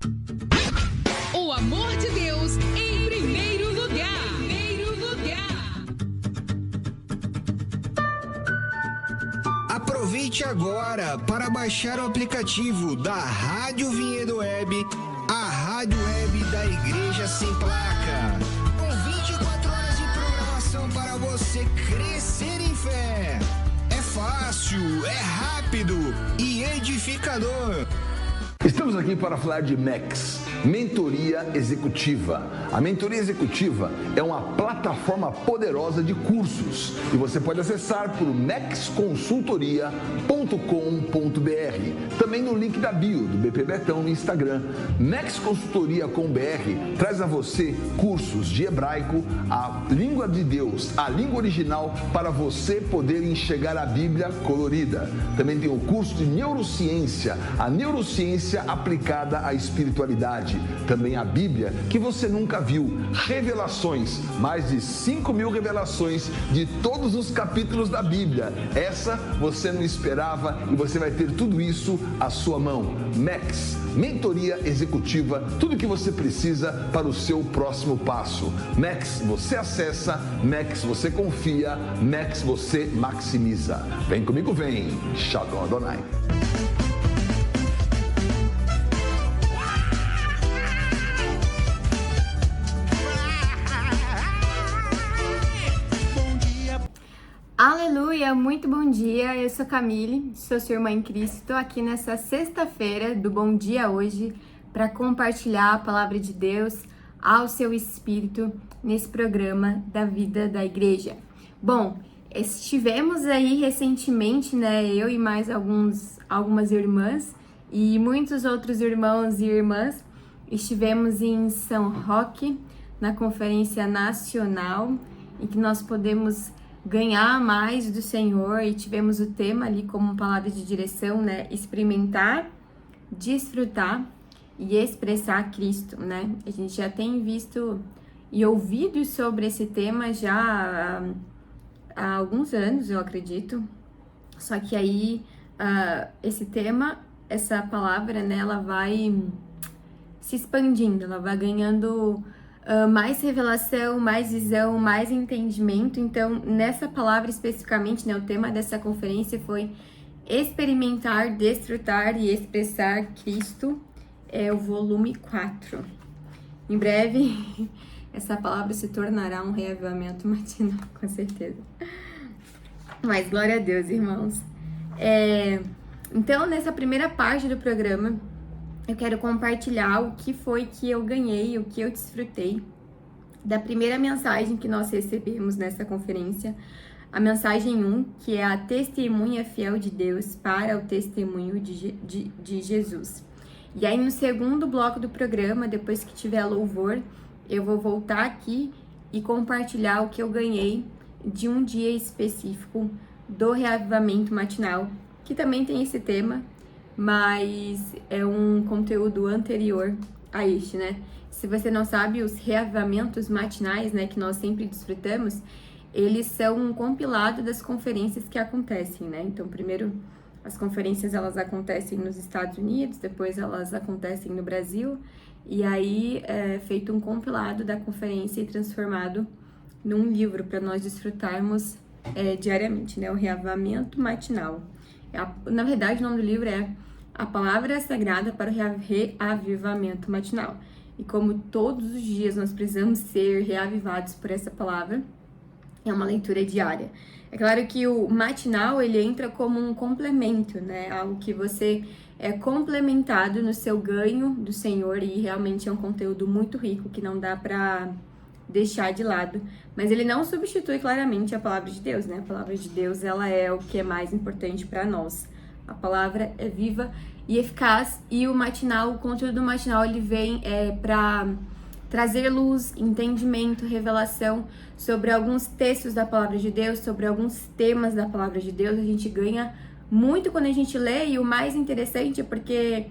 O amor de Deus em primeiro lugar. Aproveite agora para baixar o aplicativo da Rádio Vinhedo Web, a rádio web da Igreja Sem Placa. Com 24 horas de programação para você crescer em fé. É fácil, é rápido e edificador. Estamos aqui para falar de MEX, Mentoria Executiva. A Mentoria Executiva é uma plataforma poderosa de cursos e você pode acessar por mexconsultoria.com.br. Também no link da bio do BP Betão no Instagram. Mex Consultoria com BR traz a você cursos de hebraico, a língua de Deus, a língua original, para você poder enxergar a Bíblia colorida. Também tem o curso de neurociência, a neurociência aplicada à espiritualidade. Também a Bíblia que você nunca viu, revelações, mais de 5.000 revelações de todos os capítulos da Bíblia. Essa você não esperava e você vai ter tudo isso à sua mão. MEX, Mentoria Executiva, tudo que você precisa para o seu próximo passo. MEX você acessa, MEX você confia, MEX você maximiza. Vem comigo, vem. Shalom Adonai. Aleluia, muito bom dia, eu sou Camille, sou sua irmã em Cristo, estou aqui nessa sexta-feira do Bom Dia Hoje para compartilhar a palavra de Deus ao seu espírito nesse programa da vida da igreja. Bom, estivemos aí recentemente, né, eu e mais algumas irmãs e muitos outros irmãos e irmãs, estivemos em São Roque, na Conferência Nacional, em que nós podemos ganhar mais do Senhor e tivemos o tema ali como palavra de direção, né? Experimentar, desfrutar e expressar Cristo, né? A gente já tem visto e ouvido sobre esse tema já há alguns anos, eu acredito. Só que aí esse tema, essa palavra, né? Ela vai se expandindo, ela vai ganhando mais revelação, mais visão, mais entendimento. Então, nessa palavra especificamente, né, o tema dessa conferência foi experimentar, desfrutar e expressar Cristo, é o volume 4. Em breve, essa palavra se tornará um reavivamento matinal, com certeza. Mas glória a Deus, irmãos. Então, nessa primeira parte do programa, eu quero compartilhar o que foi que eu ganhei, o que eu desfrutei da primeira mensagem que nós recebemos nessa conferência, a mensagem 1, que é a testemunha fiel de Deus para o testemunho de Jesus. E aí no segundo bloco do programa, depois que tiver louvor, eu vou voltar aqui e compartilhar o que eu ganhei de um dia específico do reavivamento matinal, que também tem esse tema, mas é um conteúdo anterior a este, né? Se você não sabe, os reavivamentos matinais, né, que nós sempre desfrutamos, eles são um compilado das conferências que acontecem, né? Então, primeiro, as conferências, elas acontecem nos Estados Unidos, depois elas acontecem no Brasil, e aí é feito um compilado da conferência e transformado num livro para nós desfrutarmos diariamente, né? O reavivamento matinal. Na verdade, o nome do livro é A Palavra Sagrada para o Reavivamento Matinal. E como todos os dias nós precisamos ser reavivados por essa palavra, é uma leitura diária. É claro que o matinal, ele entra como um complemento, né? Algo que você é complementado no seu ganho do Senhor, e realmente é um conteúdo muito rico que não dá para deixar de lado. Mas ele não substitui claramente a palavra de Deus, né? A palavra de Deus, ela é o que é mais importante para nós. A palavra é viva e eficaz, e o matinal, o conteúdo do matinal, ele vem para trazer luz, entendimento, revelação sobre alguns textos da palavra de Deus, sobre alguns temas da palavra de Deus. A gente ganha muito quando a gente lê, e o mais interessante é porque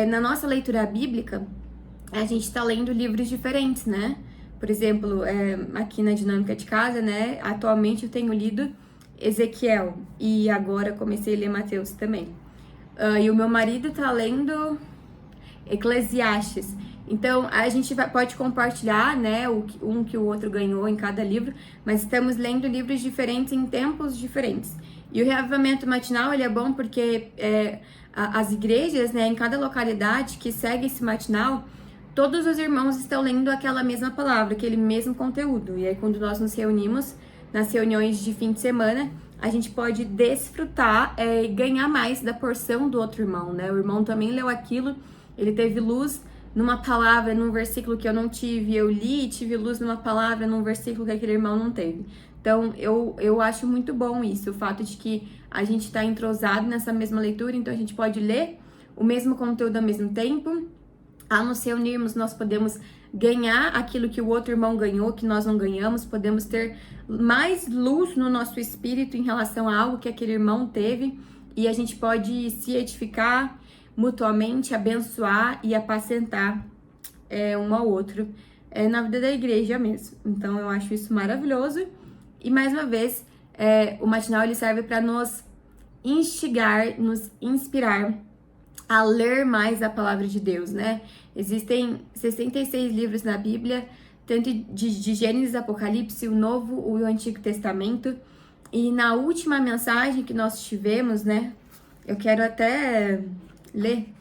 na nossa leitura bíblica, a gente está lendo livros diferentes, né? Por exemplo, aqui na Dinâmica de Casa, né? Atualmente eu tenho lido Ezequiel e agora comecei a ler Mateus também. E o meu marido tá lendo Eclesiastes. Então, a gente pode compartilhar, né, um que o outro ganhou em cada livro, mas estamos lendo livros diferentes em tempos diferentes. E o reavivamento matinal, ele é bom porque as igrejas, né, em cada localidade que segue esse matinal, todos os irmãos estão lendo aquela mesma palavra, aquele mesmo conteúdo. E aí, quando nós nos reunimos nas reuniões de fim de semana, a gente pode desfrutar e ganhar mais da porção do outro irmão, né? O irmão também leu aquilo, ele teve luz numa palavra, num versículo que eu não tive, eu li e tive luz numa palavra, num versículo que aquele irmão não teve. Então, eu acho muito bom isso, o fato de que a gente está entrosado nessa mesma leitura, então a gente pode ler o mesmo conteúdo ao mesmo tempo. Ao nos reunirmos, nós podemos ganhar aquilo que o outro irmão ganhou, que nós não ganhamos, podemos ter mais luz no nosso espírito em relação a algo que aquele irmão teve, e a gente pode se edificar mutuamente, abençoar e apacentar um ao outro na vida da igreja mesmo. Então eu acho isso maravilhoso, e mais uma vez o matinal ele serve para nos instigar, nos inspirar a ler mais a palavra de Deus, né? Existem 66 livros na Bíblia, tanto de Gênesis, Apocalipse, o Novo e o Antigo Testamento. E na última mensagem que nós tivemos, né? Eu quero até ler.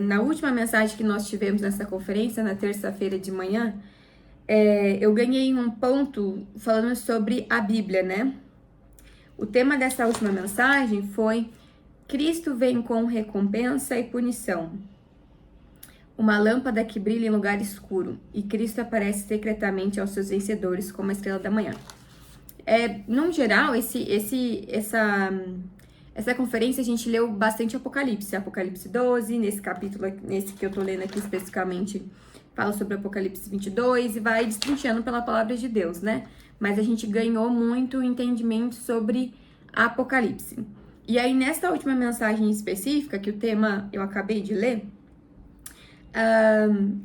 Na última mensagem que nós tivemos nessa conferência, na terça-feira de manhã, eu ganhei um ponto falando sobre a Bíblia, né? O tema dessa última mensagem foi: Cristo vem com recompensa e punição. Uma lâmpada que brilha em lugar escuro, e Cristo aparece secretamente aos seus vencedores como a estrela da manhã. No geral, essa conferência a gente leu bastante Apocalipse 12, nesse capítulo, nesse que eu tô lendo aqui especificamente, fala sobre Apocalipse 22 e vai destrinchando pela palavra de Deus, né? Mas a gente ganhou muito entendimento sobre Apocalipse. E aí, nessa última mensagem específica, que o tema eu acabei de ler,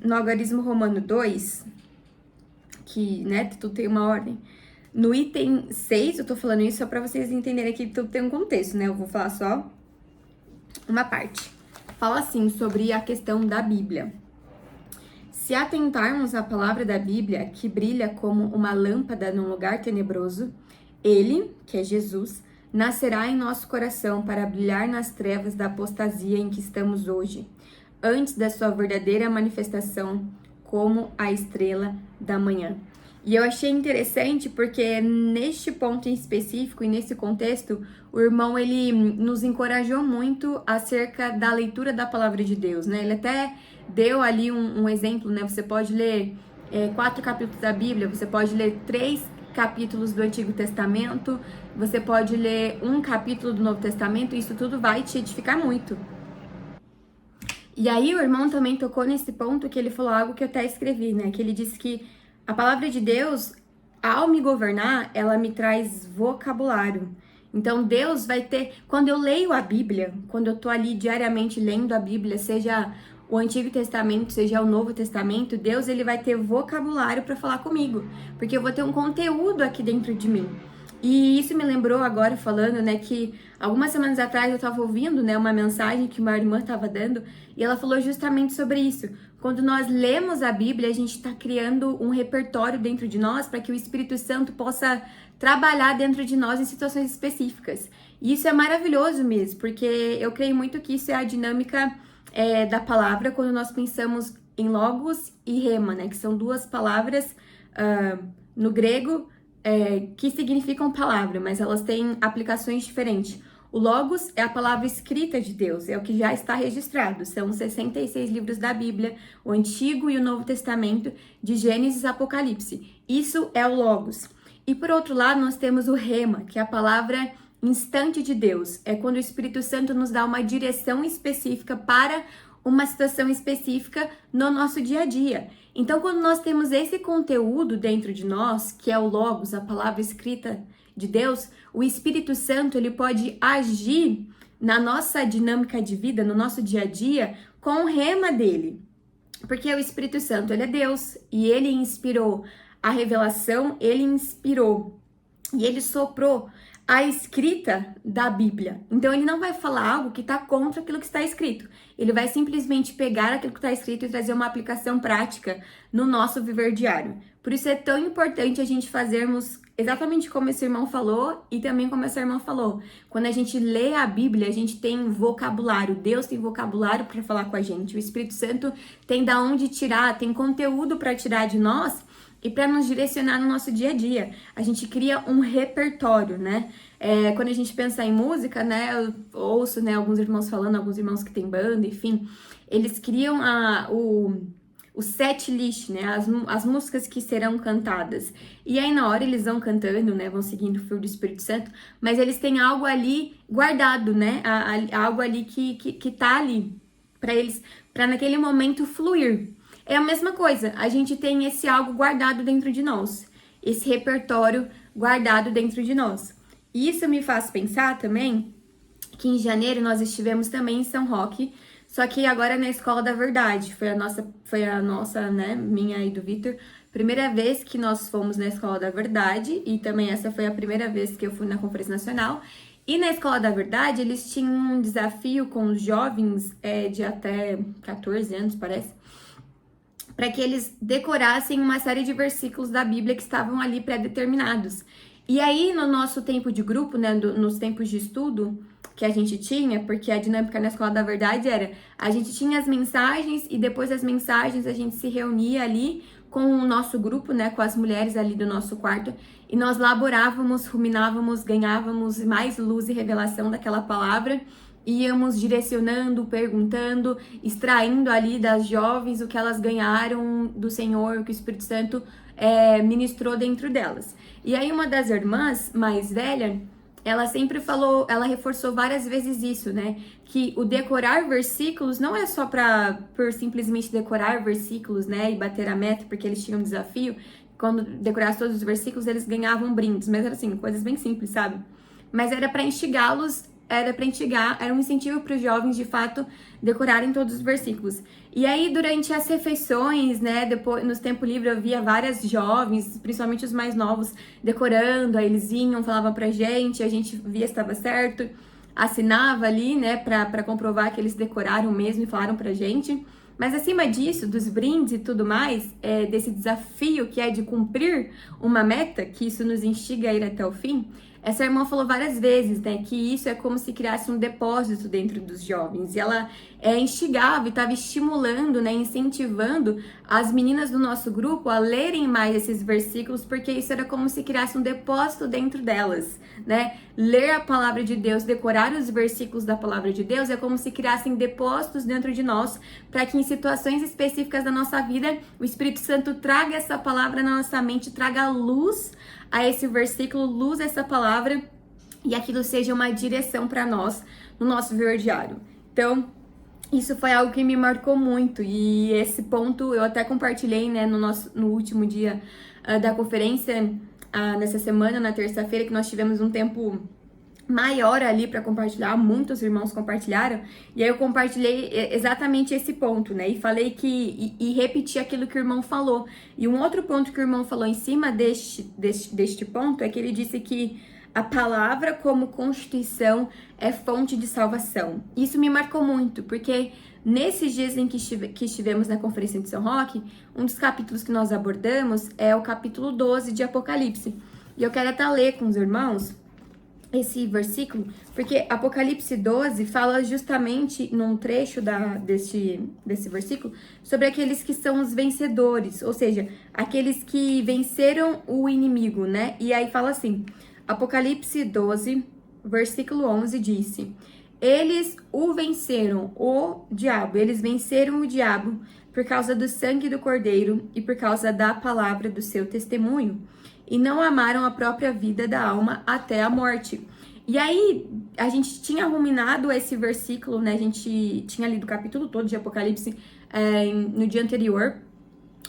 no Algarismo Romano 2, que, né, tudo tem uma ordem, no item 6, eu tô falando isso só pra vocês entenderem que tudo tem um contexto, né? Eu vou falar só uma parte. Fala assim sobre a questão da Bíblia. Se atentarmos à palavra da Bíblia, que brilha como uma lâmpada num lugar tenebroso, ele, que é Jesus, nascerá em nosso coração para brilhar nas trevas da apostasia em que estamos hoje, antes da sua verdadeira manifestação como a estrela da manhã. E eu achei interessante porque neste ponto em específico e nesse contexto, o irmão ele nos encorajou muito acerca da leitura da palavra de Deus, né? Ele até deu ali um exemplo, né? Você pode ler 4 capítulos da Bíblia, você pode ler 3 capítulos do Antigo Testamento, você pode ler 1 capítulo do Novo Testamento, e isso tudo vai te edificar muito. E aí o irmão também tocou nesse ponto que ele falou algo que eu até escrevi, né? Que ele disse que a palavra de Deus, ao me governar, ela me traz vocabulário. Então Deus vai ter, quando eu leio a Bíblia, quando eu tô ali diariamente lendo a Bíblia, seja o Antigo Testamento, seja o Novo Testamento, Deus ele vai ter vocabulário para falar comigo, porque eu vou ter um conteúdo aqui dentro de mim. E isso me lembrou agora falando, né, que algumas semanas atrás eu tava ouvindo, né, uma mensagem que uma irmã tava dando, e ela falou justamente sobre isso. Quando nós lemos a Bíblia, a gente tá criando um repertório dentro de nós para que o Espírito Santo possa trabalhar dentro de nós em situações específicas. E isso é maravilhoso mesmo, porque eu creio muito que isso é a dinâmica da palavra quando nós pensamos em logos e rema, né, que são 2 palavras no grego que significam palavra, mas elas têm aplicações diferentes. O Logos é a palavra escrita de Deus, é o que já está registrado. São 66 livros da Bíblia, o Antigo e o Novo Testamento, de Gênesis a Apocalipse. Isso é o Logos. E por outro lado, nós temos o Rema, que é a palavra instante de Deus. É quando o Espírito Santo nos dá uma direção específica para uma situação específica no nosso dia a dia. Então, quando nós temos esse conteúdo dentro de nós, que é o Logos, a palavra escrita de Deus, o Espírito Santo ele pode agir na nossa dinâmica de vida, no nosso dia a dia, com o rema dele. Porque o Espírito Santo, ele é Deus, e ele inspirou a revelação, ele inspirou e ele soprou a escrita da Bíblia. Então, ele não vai falar algo que está contra aquilo que está escrito. Ele vai simplesmente pegar aquilo que está escrito e trazer uma aplicação prática no nosso viver diário. Por isso é tão importante a gente fazermos exatamente como esse irmão falou e também como essa irmã falou. Quando a gente lê a Bíblia, a gente tem vocabulário. Deus tem vocabulário para falar com a gente. O Espírito Santo tem da onde tirar, tem conteúdo para tirar de nós e para nos direcionar no nosso dia a dia. A gente cria um repertório, né? Quando a gente pensa em música, né? Eu ouço, né, alguns irmãos falando, alguns irmãos que têm banda, enfim. Eles criam o set list, né? As músicas que serão cantadas. E aí, na hora, eles vão cantando, né? Vão seguindo o fio do Espírito Santo. Mas eles têm algo ali guardado, né? Algo ali que tá ali para eles, para naquele momento fluir. É a mesma coisa, a gente tem esse algo guardado dentro de nós, esse repertório guardado dentro de nós. E isso me faz pensar também que em janeiro nós estivemos também em São Roque, só que agora na Escola da Verdade. Foi a nossa, né, minha e do Vitor, primeira vez que nós fomos na Escola da Verdade, e também essa foi a primeira vez que eu fui na Conferência Nacional. E na Escola da Verdade, eles tinham um desafio com os jovens de até 14 anos, parece, para que eles decorassem uma série de versículos da Bíblia que estavam ali pré-determinados. E aí, no nosso tempo de grupo, né, nos tempos de estudo que a gente tinha, porque a dinâmica na Escola da Verdade era, a gente tinha as mensagens e depois das mensagens a gente se reunia ali com o nosso grupo, né, com as mulheres ali do nosso quarto, e nós laborávamos, ruminávamos, ganhávamos mais luz e revelação daquela palavra, íamos direcionando, perguntando, extraindo ali das jovens o que elas ganharam do Senhor, o que o Espírito Santo ministrou dentro delas. E aí uma das irmãs mais velha, ela sempre falou, ela reforçou várias vezes isso, né? Que o decorar versículos não é só por simplesmente decorar versículos, né? E bater a meta, porque eles tinham um desafio. Quando decorasse todos os versículos, eles ganhavam brindes. Mas era assim, coisas bem simples, sabe? Mas era para instigá-los, era um incentivo para os jovens, de fato, decorarem todos os versículos. E aí, durante as refeições, né, depois, nos tempos livres, eu via várias jovens, principalmente os mais novos, decorando, aí eles vinham, falavam pra gente, a gente via se estava certo, assinava ali, né, pra comprovar que eles decoraram mesmo e falaram pra gente. Mas acima disso, dos brindes e tudo mais, desse desafio que é de cumprir uma meta, que isso nos instiga a ir até o fim, essa irmã falou várias vezes, né, que isso é como se criasse um depósito dentro dos jovens. E ela instigava e estava estimulando, né, incentivando as meninas do nosso grupo a lerem mais esses versículos, porque isso era como se criasse um depósito dentro delas, né? Ler a palavra de Deus, decorar os versículos da palavra de Deus é como se criassem depósitos dentro de nós, para que em situações específicas da nossa vida, o Espírito Santo traga essa palavra na nossa mente, traga luz a esse versículo, luz a essa palavra, e aquilo seja uma direção para nós no nosso viver diário. Então, isso foi algo que me marcou muito, e esse ponto eu até compartilhei, né, no último dia da conferência, nessa semana, na terça-feira, que nós tivemos um tempo maior ali para compartilhar, muitos irmãos compartilharam, e aí eu compartilhei exatamente esse ponto, né, e falei e repeti aquilo que o irmão falou. E um outro ponto que o irmão falou em cima deste ponto é que ele disse que a palavra como constituição é fonte de salvação. Isso me marcou muito, porque nesses dias em que estivemos na Conferência de São Roque, um dos capítulos que nós abordamos é o capítulo 12 de Apocalipse, e eu quero até ler com os irmãos esse versículo, porque Apocalipse 12 fala justamente num trecho desse versículo sobre aqueles que são os vencedores, ou seja, aqueles que venceram o inimigo, né? E aí fala assim, Apocalipse 12, versículo 11 disse: eles o venceram, o diabo, eles venceram o diabo por causa do sangue do Cordeiro e por causa da palavra do seu testemunho, e não amaram a própria vida da alma até a morte. E aí, a gente tinha ruminado esse versículo, né? A gente tinha lido o capítulo todo de Apocalipse no dia anterior,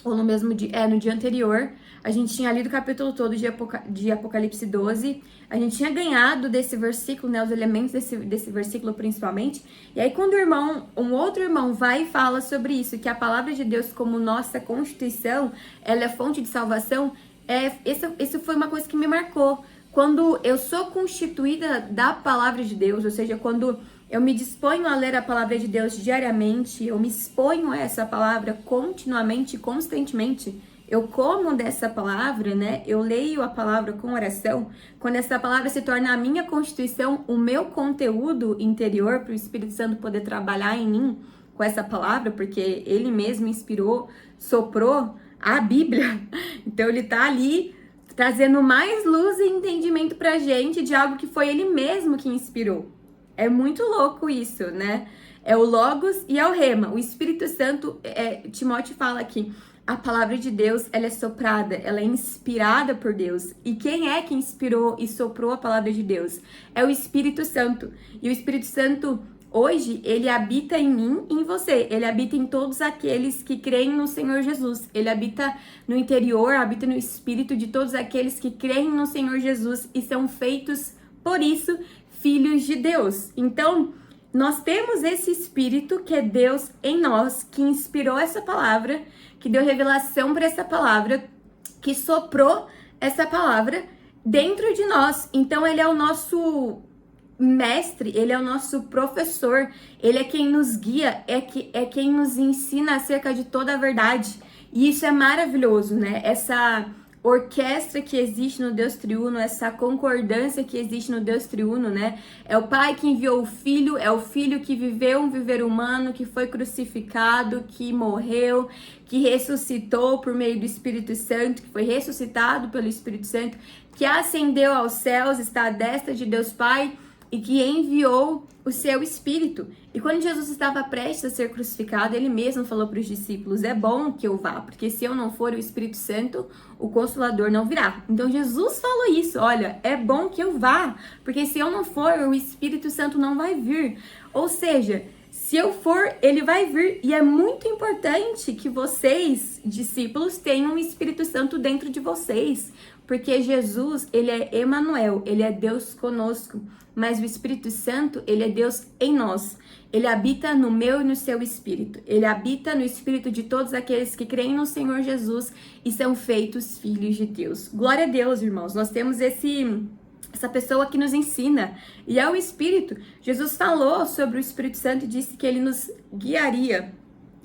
ou no mesmo dia, no dia anterior, a gente tinha lido o capítulo todo de Apocalipse 12, a gente tinha ganhado desse versículo, né, os elementos desse versículo principalmente, e aí quando um outro irmão vai e fala sobre isso, que a palavra de Deus como nossa constituição, ela é fonte de salvação, isso foi uma coisa que me marcou, quando eu sou constituída da palavra de Deus, ou seja, quando eu me disponho a ler a palavra de Deus diariamente, eu me exponho a essa palavra continuamente, constantemente, eu como dessa palavra, né? Eu leio a palavra com oração. Quando essa palavra se torna a minha constituição, o meu conteúdo interior para o Espírito Santo poder trabalhar em mim com essa palavra, porque ele mesmo inspirou, soprou a Bíblia. Então ele tá ali trazendo mais luz e entendimento pra gente de algo que foi ele mesmo que inspirou. É muito louco isso, né? É o Logos e é o Rema. O Espírito Santo, Timóteo fala aqui, a palavra de Deus, ela é soprada, ela é inspirada por Deus. E quem é que inspirou e soprou a palavra de Deus? É o Espírito Santo. E o Espírito Santo, hoje, ele habita em mim e em você. Ele habita em todos aqueles que creem no Senhor Jesus. Ele habita no interior, habita no espírito de todos aqueles que creem no Senhor Jesus e são feitos, por isso, filhos de Deus. Então, nós temos esse espírito que é Deus em nós, que inspirou essa palavra, que deu revelação para essa palavra, que soprou essa palavra dentro de nós. Então, ele é o nosso mestre, ele é o nosso professor, ele é quem nos guia, é quem nos ensina acerca de toda a verdade. E isso é maravilhoso, né? Essa orquestra que existe no Deus triuno, essa concordância que existe no Deus triuno, né? É o Pai que enviou o Filho, é o Filho que viveu um viver humano, que foi crucificado, que morreu, que ressuscitou por meio do Espírito Santo, que foi ressuscitado pelo Espírito Santo, que ascendeu aos céus, está à destra de Deus Pai, e que enviou o seu Espírito. E quando Jesus estava prestes a ser crucificado, ele mesmo falou para os discípulos, é bom que eu vá, porque se eu não for, o Espírito Santo, o Consolador não virá. Então Jesus falou isso, olha, é bom que eu vá, porque se eu não for, o Espírito Santo não vai vir. Ou seja, se eu for, ele vai vir. E é muito importante que vocês, discípulos, tenham o Espírito Santo dentro de vocês, porque Jesus, ele é Emanuel, ele é Deus conosco. Mas o Espírito Santo, ele é Deus em nós. Ele habita no meu e no seu espírito. Ele habita no espírito de todos aqueles que creem no Senhor Jesus e são feitos filhos de Deus. Glória a Deus, irmãos. Nós temos essa pessoa que nos ensina. E é o Espírito. Jesus falou sobre o Espírito Santo e disse que ele nos guiaria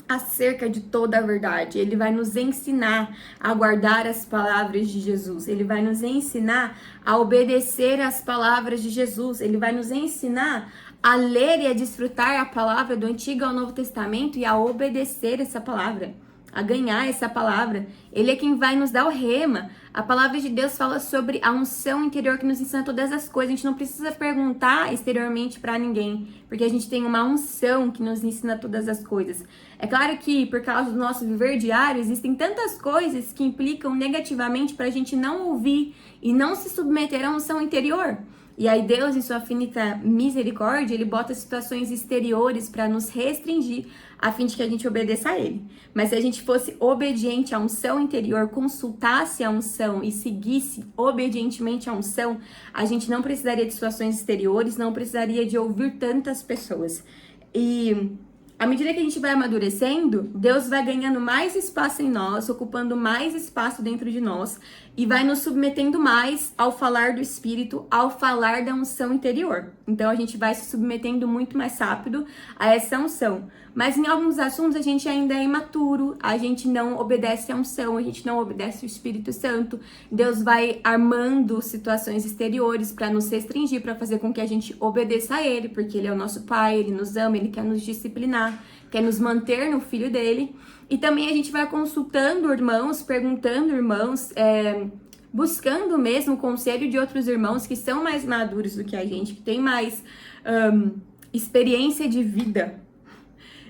acerca de toda a verdade. Ele vai nos ensinar a guardar as palavras de Jesus. Ele vai nos ensinar a obedecer às palavras de Jesus. Ele vai nos ensinar a ler e a desfrutar a palavra do Antigo ao Novo Testamento e a obedecer essa palavra, a ganhar essa palavra. Ele é quem vai nos dar o rema. A palavra de Deus fala sobre a unção interior que nos ensina todas as coisas. A gente não precisa perguntar exteriormente para ninguém, porque a gente tem uma unção que nos ensina todas as coisas. É claro que por causa do nosso viver diário, existem tantas coisas que implicam negativamente para a gente não ouvir e não se submeter à unção interior. E aí Deus, em sua finita misericórdia, ele bota situações exteriores para nos restringir, a fim de que a gente obedeça a ele. Mas se a gente fosse obediente à unção interior, consultasse a unção e seguisse obedientemente a unção, a gente não precisaria de situações exteriores, não precisaria de ouvir tantas pessoas. E à medida que a gente vai amadurecendo, Deus vai ganhando mais espaço em nós, ocupando mais espaço dentro de nós e vai nos submetendo mais ao falar do Espírito, ao falar da unção interior. Então a gente vai se submetendo muito mais rápido a essa unção. Mas em alguns assuntos a gente ainda é imaturo, a gente não obedece à unção, a gente não obedece ao Espírito Santo. Deus vai armando situações exteriores para nos restringir, para fazer com que a gente obedeça a Ele, porque Ele é o nosso Pai, Ele nos ama, Ele quer nos disciplinar, quer nos manter no Filho dele. E também a gente vai consultando irmãos, perguntando irmãos, buscando mesmo o conselho de outros irmãos que são mais maduros do que a gente, que tem mais experiência de vida.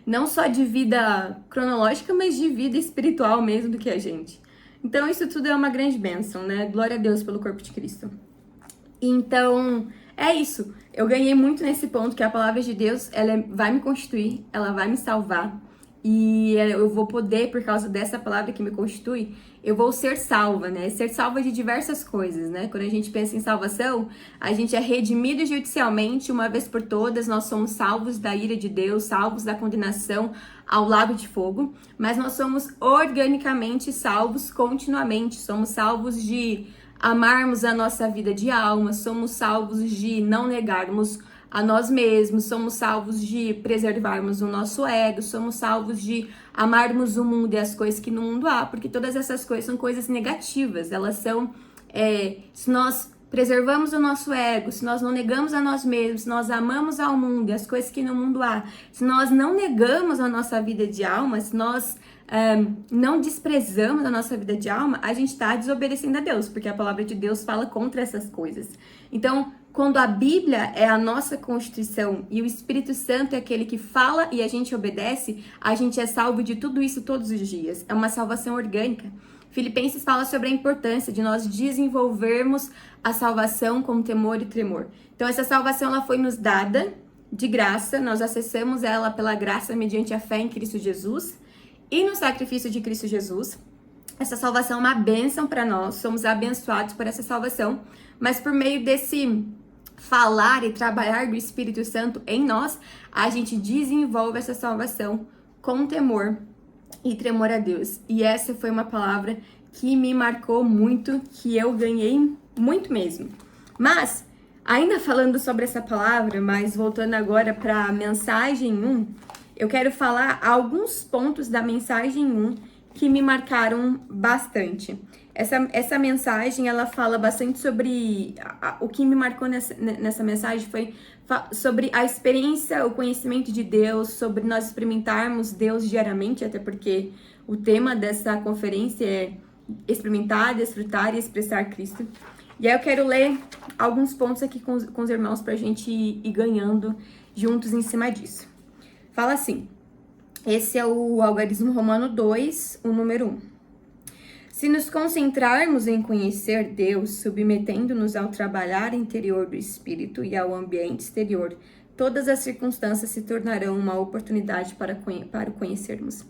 Não só de vida cronológica, mas de vida espiritual mesmo do que a gente. Então isso tudo é uma grande bênção, né? Glória a Deus pelo corpo de Cristo. Então, é isso. Eu ganhei muito nesse ponto que a palavra de Deus, ela vai me constituir, ela vai me salvar. E eu vou poder, por causa dessa palavra que me constitui, eu vou ser salva, né? Ser salva de diversas coisas, né? Quando a gente pensa em salvação, a gente é redimido judicialmente uma vez por todas, nós somos salvos da ira de Deus, salvos da condenação ao lago de fogo, mas nós somos organicamente salvos continuamente, somos salvos de amarmos a nossa vida de alma, somos salvos de não negarmos a nós mesmos, somos salvos de preservarmos o nosso ego, somos salvos de amarmos o mundo e as coisas que no mundo há, porque todas essas coisas são coisas negativas, elas são, se nós preservamos o nosso ego, se nós não negamos a nós mesmos, se nós amamos ao mundo e as coisas que no mundo há, se nós não negamos a nossa vida de alma, se nós não desprezamos a nossa vida de alma, a gente está desobedecendo a Deus, porque a palavra de Deus fala contra essas coisas. Então, quando a Bíblia é a nossa Constituição e o Espírito Santo é aquele que fala e a gente obedece, a gente é salvo de tudo isso todos os dias. É uma salvação orgânica. Filipenses fala sobre a importância de nós desenvolvermos a salvação com temor e tremor. Então, essa salvação ela foi nos dada de graça, nós acessamos ela pela graça mediante a fé em Cristo Jesus e no sacrifício de Cristo Jesus. Essa salvação é uma bênção para nós, somos abençoados por essa salvação, mas por meio desse falar e trabalhar do Espírito Santo em nós, a gente desenvolve essa salvação com temor e tremor a Deus. E essa foi uma palavra que me marcou muito, que eu ganhei muito mesmo. Mas, ainda falando sobre essa palavra, mas voltando agora para a mensagem 1, eu quero falar alguns pontos da mensagem 1 que me marcaram bastante. Essa mensagem, ela fala bastante sobre... O que me marcou nessa mensagem foi sobre a experiência, o conhecimento de Deus, sobre nós experimentarmos Deus diariamente, até porque o tema dessa conferência é experimentar, desfrutar e expressar Cristo. E aí eu quero ler alguns pontos aqui com os irmãos pra gente ir ganhando juntos em cima disso. Fala assim, esse é o algarismo romano 2, o número 1. Se nos concentrarmos em conhecer Deus, submetendo-nos ao trabalhar interior do Espírito e ao ambiente exterior, todas as circunstâncias se tornarão uma oportunidade para o conhecermos.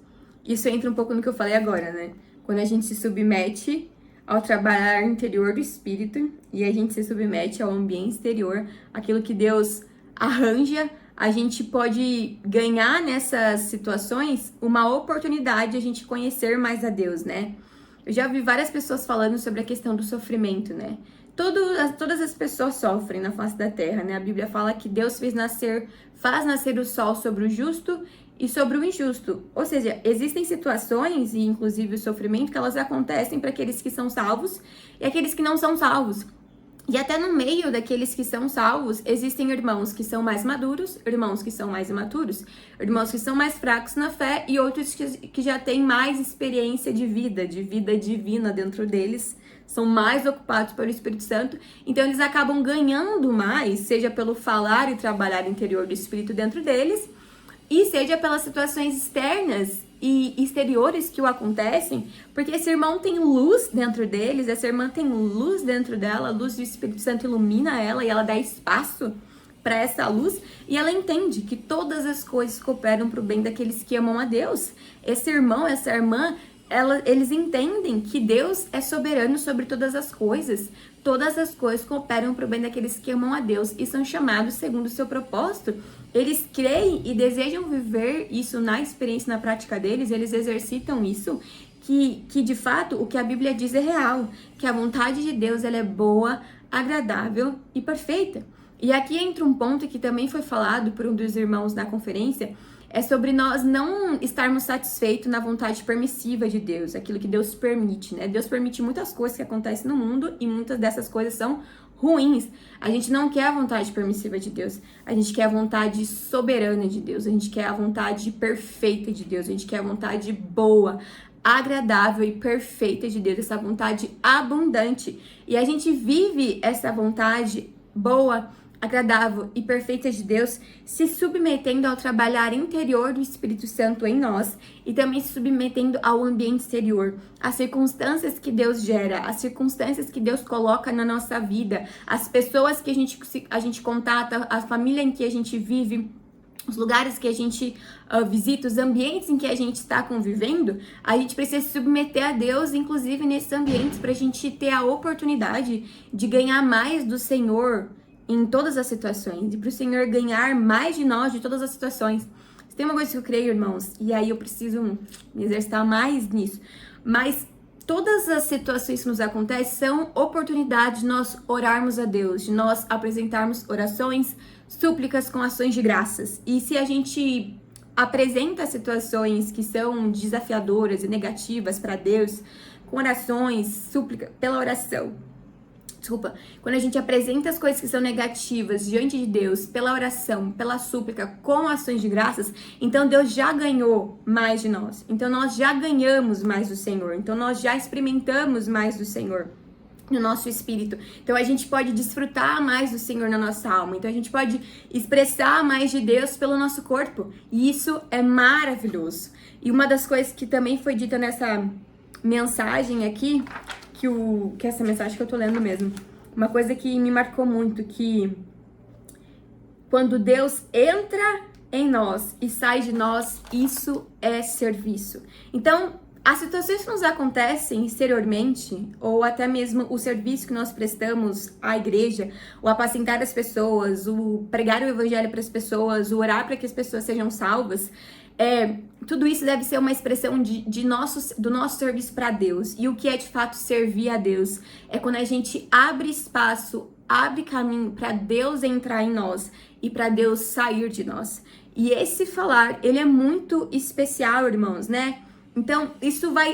Isso entra um pouco no que eu falei agora, né? Quando a gente se submete ao trabalhar interior do Espírito e a gente se submete ao ambiente exterior, aquilo que Deus arranja, a gente pode ganhar nessas situações uma oportunidade de a gente conhecer mais a Deus, né? Eu já vi várias pessoas falando sobre a questão do sofrimento, né? Todas as pessoas sofrem na face da terra, né? A Bíblia fala que Deus faz nascer o sol sobre o justo e sobre o injusto. Ou seja, existem situações, e inclusive o sofrimento, que elas acontecem para aqueles que são salvos e aqueles que não são salvos. E até no meio daqueles que são salvos, existem irmãos que são mais maduros, irmãos que são mais imaturos, irmãos que são mais fracos na fé e outros que já têm mais experiência de vida divina dentro deles, são mais ocupados pelo Espírito Santo, então eles acabam ganhando mais, seja pelo falar e trabalhar interior do Espírito dentro deles, e seja pelas situações externas e exteriores que o acontecem, porque esse irmão tem luz dentro deles, essa irmã tem luz dentro dela, a luz do Espírito Santo ilumina ela e ela dá espaço para essa luz, e ela entende que todas as coisas cooperam para o bem daqueles que amam a Deus. Esse irmão, essa irmã, eles entendem que Deus é soberano sobre todas as coisas cooperam para o bem daqueles que amam a Deus e são chamados segundo o seu propósito. Eles creem e desejam viver isso na experiência, na prática deles, eles exercitam isso, que de fato o que a Bíblia diz é real, que a vontade de Deus ela é boa, agradável e perfeita. E aqui entra um ponto que também foi falado por um dos irmãos na conferência, é sobre nós não estarmos satisfeitos na vontade permissiva de Deus, aquilo que Deus permite, né? Deus permite muitas coisas que acontecem no mundo e muitas dessas coisas são ruins. A gente não quer a vontade permissiva de Deus, a gente quer a vontade soberana de Deus, a gente quer a vontade perfeita de Deus, a gente quer a vontade boa, agradável e perfeita de Deus, essa vontade abundante. E a gente vive essa vontade boa, agradável e perfeita de Deus, se submetendo ao trabalhar interior do Espírito Santo em nós e também se submetendo ao ambiente exterior, às circunstâncias que Deus gera, às circunstâncias que Deus coloca na nossa vida, as pessoas que a gente contata, a família em que a gente vive, os lugares que a gente visita, os ambientes em que a gente está convivendo, a gente precisa se submeter a Deus, inclusive nesses ambientes, para a gente ter a oportunidade de ganhar mais do Senhor em todas as situações, e para o Senhor ganhar mais de nós de todas as situações. Tem uma coisa que eu creio, irmãos, e aí eu preciso me exercitar mais nisso, mas todas as situações que nos acontecem são oportunidades de nós orarmos a Deus, de nós apresentarmos orações, súplicas com ações de graças. E se a gente apresenta situações que são desafiadoras e negativas para Deus, com orações, súplica, pela oração. Quando a gente apresenta as coisas que são negativas diante de Deus, pela oração, pela súplica, com ações de graças, então Deus já ganhou mais de nós. Então nós já ganhamos mais do Senhor. Então nós já experimentamos mais do Senhor no nosso espírito. Então a gente pode desfrutar mais do Senhor na nossa alma. Então a gente pode expressar mais de Deus pelo nosso corpo. E isso é maravilhoso. E uma das coisas que também foi dita nessa mensagem aqui, que essa mensagem que eu tô lendo mesmo, uma coisa que me marcou muito, que quando Deus entra em nós e sai de nós, isso é serviço. Então, as situações que nos acontecem exteriormente, ou até mesmo o serviço que nós prestamos à igreja, o apacentar as pessoas, o pregar o evangelho para as pessoas, o orar para que as pessoas sejam salvas, tudo isso deve ser uma expressão do nosso serviço para Deus. E o que é de fato servir a Deus? É quando a gente abre espaço, abre caminho para Deus entrar em nós e para Deus sair de nós. E esse falar, ele é muito especial, irmãos, né? Então,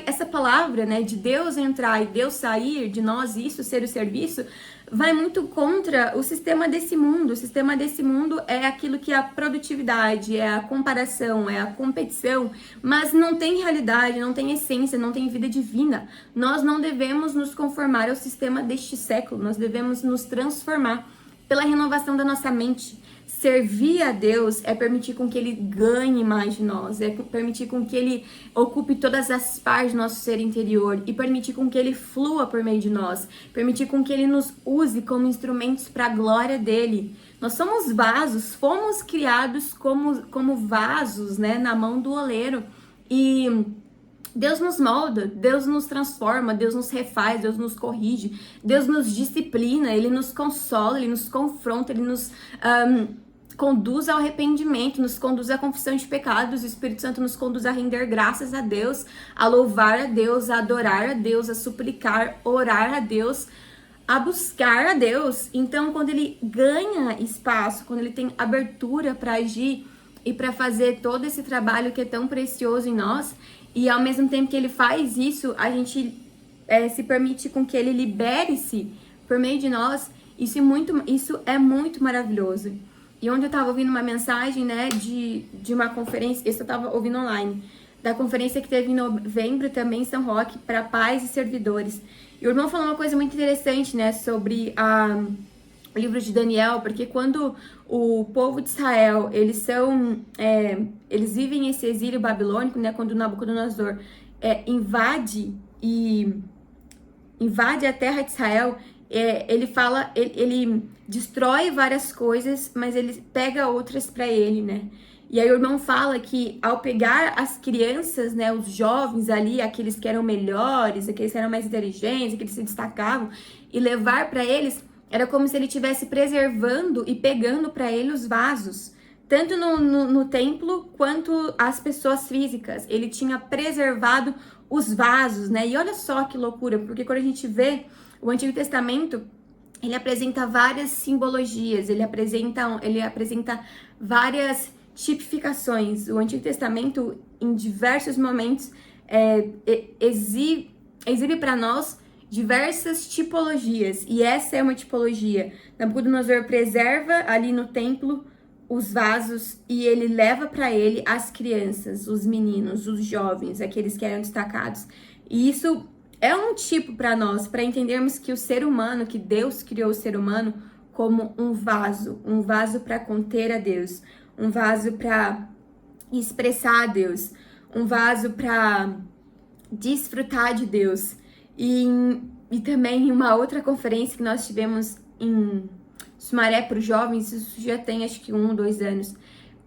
essa palavra, né, de Deus entrar e Deus sair de nós, isso ser o serviço, vai muito contra o sistema desse mundo. O sistema desse mundo é aquilo que é a produtividade, é a comparação, é a competição, mas não tem realidade, não tem essência, não tem vida divina. Nós não devemos nos conformar ao sistema deste século, nós devemos nos transformar pela renovação da nossa mente. Servir a Deus é permitir com que Ele ganhe mais de nós, é permitir com que Ele ocupe todas as partes do nosso ser interior e permitir com que Ele flua por meio de nós, permitir com que Ele nos use como instrumentos para a glória dEle. Nós somos vasos, fomos criados como vasos, né, na mão do oleiro, e Deus nos molda, Deus nos transforma, Deus nos refaz, Deus nos corrige, Deus nos disciplina, Ele nos consola, Ele nos confronta, Ele nos conduz ao arrependimento, nos conduz à confissão de pecados. O Espírito Santo nos conduz a render graças a Deus, a louvar a Deus, a adorar a Deus, a suplicar, orar a Deus, a buscar a Deus. Então, quando Ele ganha espaço, quando Ele tem abertura para agir e para fazer todo esse trabalho que é tão precioso em nós, e ao mesmo tempo que Ele faz isso, a gente se permite com que Ele libere-se por meio de nós. Isso é muito maravilhoso. E onde eu estava ouvindo uma mensagem, né, de uma conferência, isso eu estava ouvindo online, da conferência que teve em novembro também em São Roque, para pais e servidores. E o irmão falou uma coisa muito interessante, né, sobre o livro de Daniel, porque quando o povo de Israel, eles vivem esse exílio babilônico, né, quando Nabucodonosor invade a terra de Israel, ele destrói várias coisas, mas ele pega outras para ele, né? E aí o irmão fala que ao pegar as crianças, né, os jovens ali, aqueles que eram melhores, aqueles que eram mais inteligentes, aqueles que se destacavam, e levar para eles, era como se ele estivesse preservando e pegando para ele os vasos, tanto no templo quanto as pessoas físicas. Ele tinha preservado os vasos, né? E olha só que loucura, porque quando a gente vê o Antigo Testamento, ele apresenta várias simbologias, ele apresenta várias tipificações. O Antigo Testamento, em diversos momentos, exibe para nós diversas tipologias, e essa é uma tipologia. Nabucodonosor preserva ali no templo os vasos e ele leva para ele as crianças, os meninos, os jovens, aqueles que eram destacados. E isso é um tipo para nós, para entendermos que o ser humano, que Deus criou o ser humano como um vaso para conter a Deus, um vaso para expressar a Deus, um vaso para desfrutar de Deus. E também em uma outra conferência que nós tivemos em Sumaré para os jovens, isso já tem acho que 1 ou 2 anos,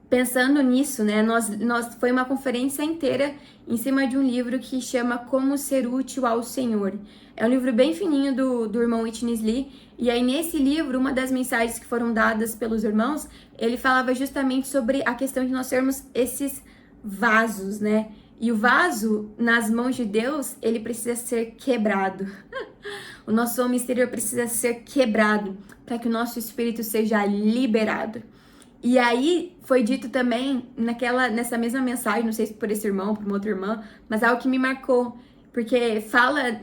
pensando nisso, né, foi uma conferência inteira em cima de um livro que chama Como Ser Útil ao Senhor. É um livro bem fininho do irmão Whitney Lee, e aí nesse livro, uma das mensagens que foram dadas pelos irmãos, ele falava justamente sobre a questão de nós sermos esses vasos, né, E o vaso nas mãos de Deus, ele precisa ser quebrado. O nosso homem exterior precisa ser quebrado para que o nosso espírito seja liberado. E aí foi dito também nessa mesma mensagem, não sei se por esse irmão ou por uma outra irmã, mas algo que me marcou, porque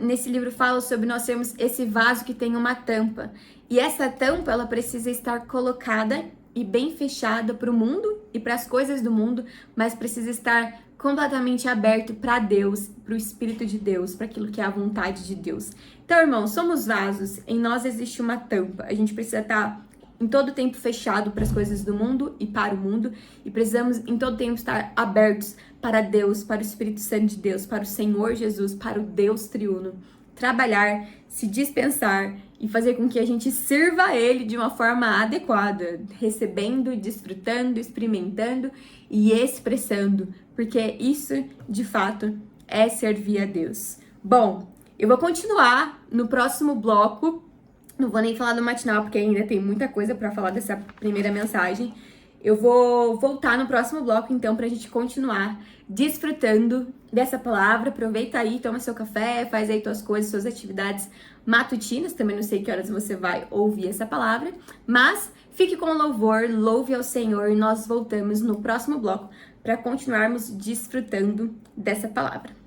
nesse livro fala sobre nós sermos esse vaso que tem uma tampa. E essa tampa, ela precisa estar colocada e bem fechada para o mundo e para as coisas do mundo, mas precisa estar completamente aberto para Deus, para o Espírito de Deus, para aquilo que é a vontade de Deus. Então, irmãos, somos vasos, em nós existe uma tampa. A gente precisa estar em todo tempo fechado para as coisas do mundo e para o mundo, e precisamos em todo tempo estar abertos para Deus, para o Espírito Santo de Deus, para o Senhor Jesus, para o Deus triuno. Trabalhar, se dispensar e fazer com que a gente sirva a Ele de uma forma adequada, recebendo, desfrutando, experimentando e expressando, porque isso, de fato, é servir a Deus. Bom, eu vou continuar no próximo bloco. Não vou nem falar do matinal, porque ainda tem muita coisa para falar dessa primeira mensagem. Eu vou voltar no próximo bloco, então, pra gente continuar desfrutando dessa palavra. Aproveita aí, toma seu café, faz aí tuas coisas, suas atividades matutinas. Também não sei que horas você vai ouvir essa palavra, mas fique com o louvor, louve ao Senhor, e nós voltamos no próximo bloco para continuarmos desfrutando dessa palavra.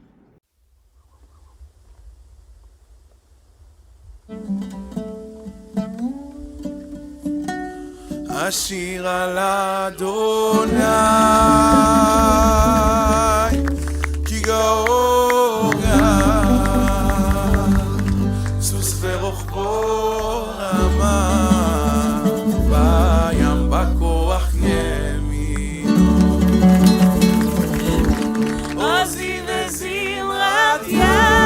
אשיר על אדוני כי גאור סוס ורוחבו רמה בים בכוח ימינו עוזי וזין רק יד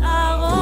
Oh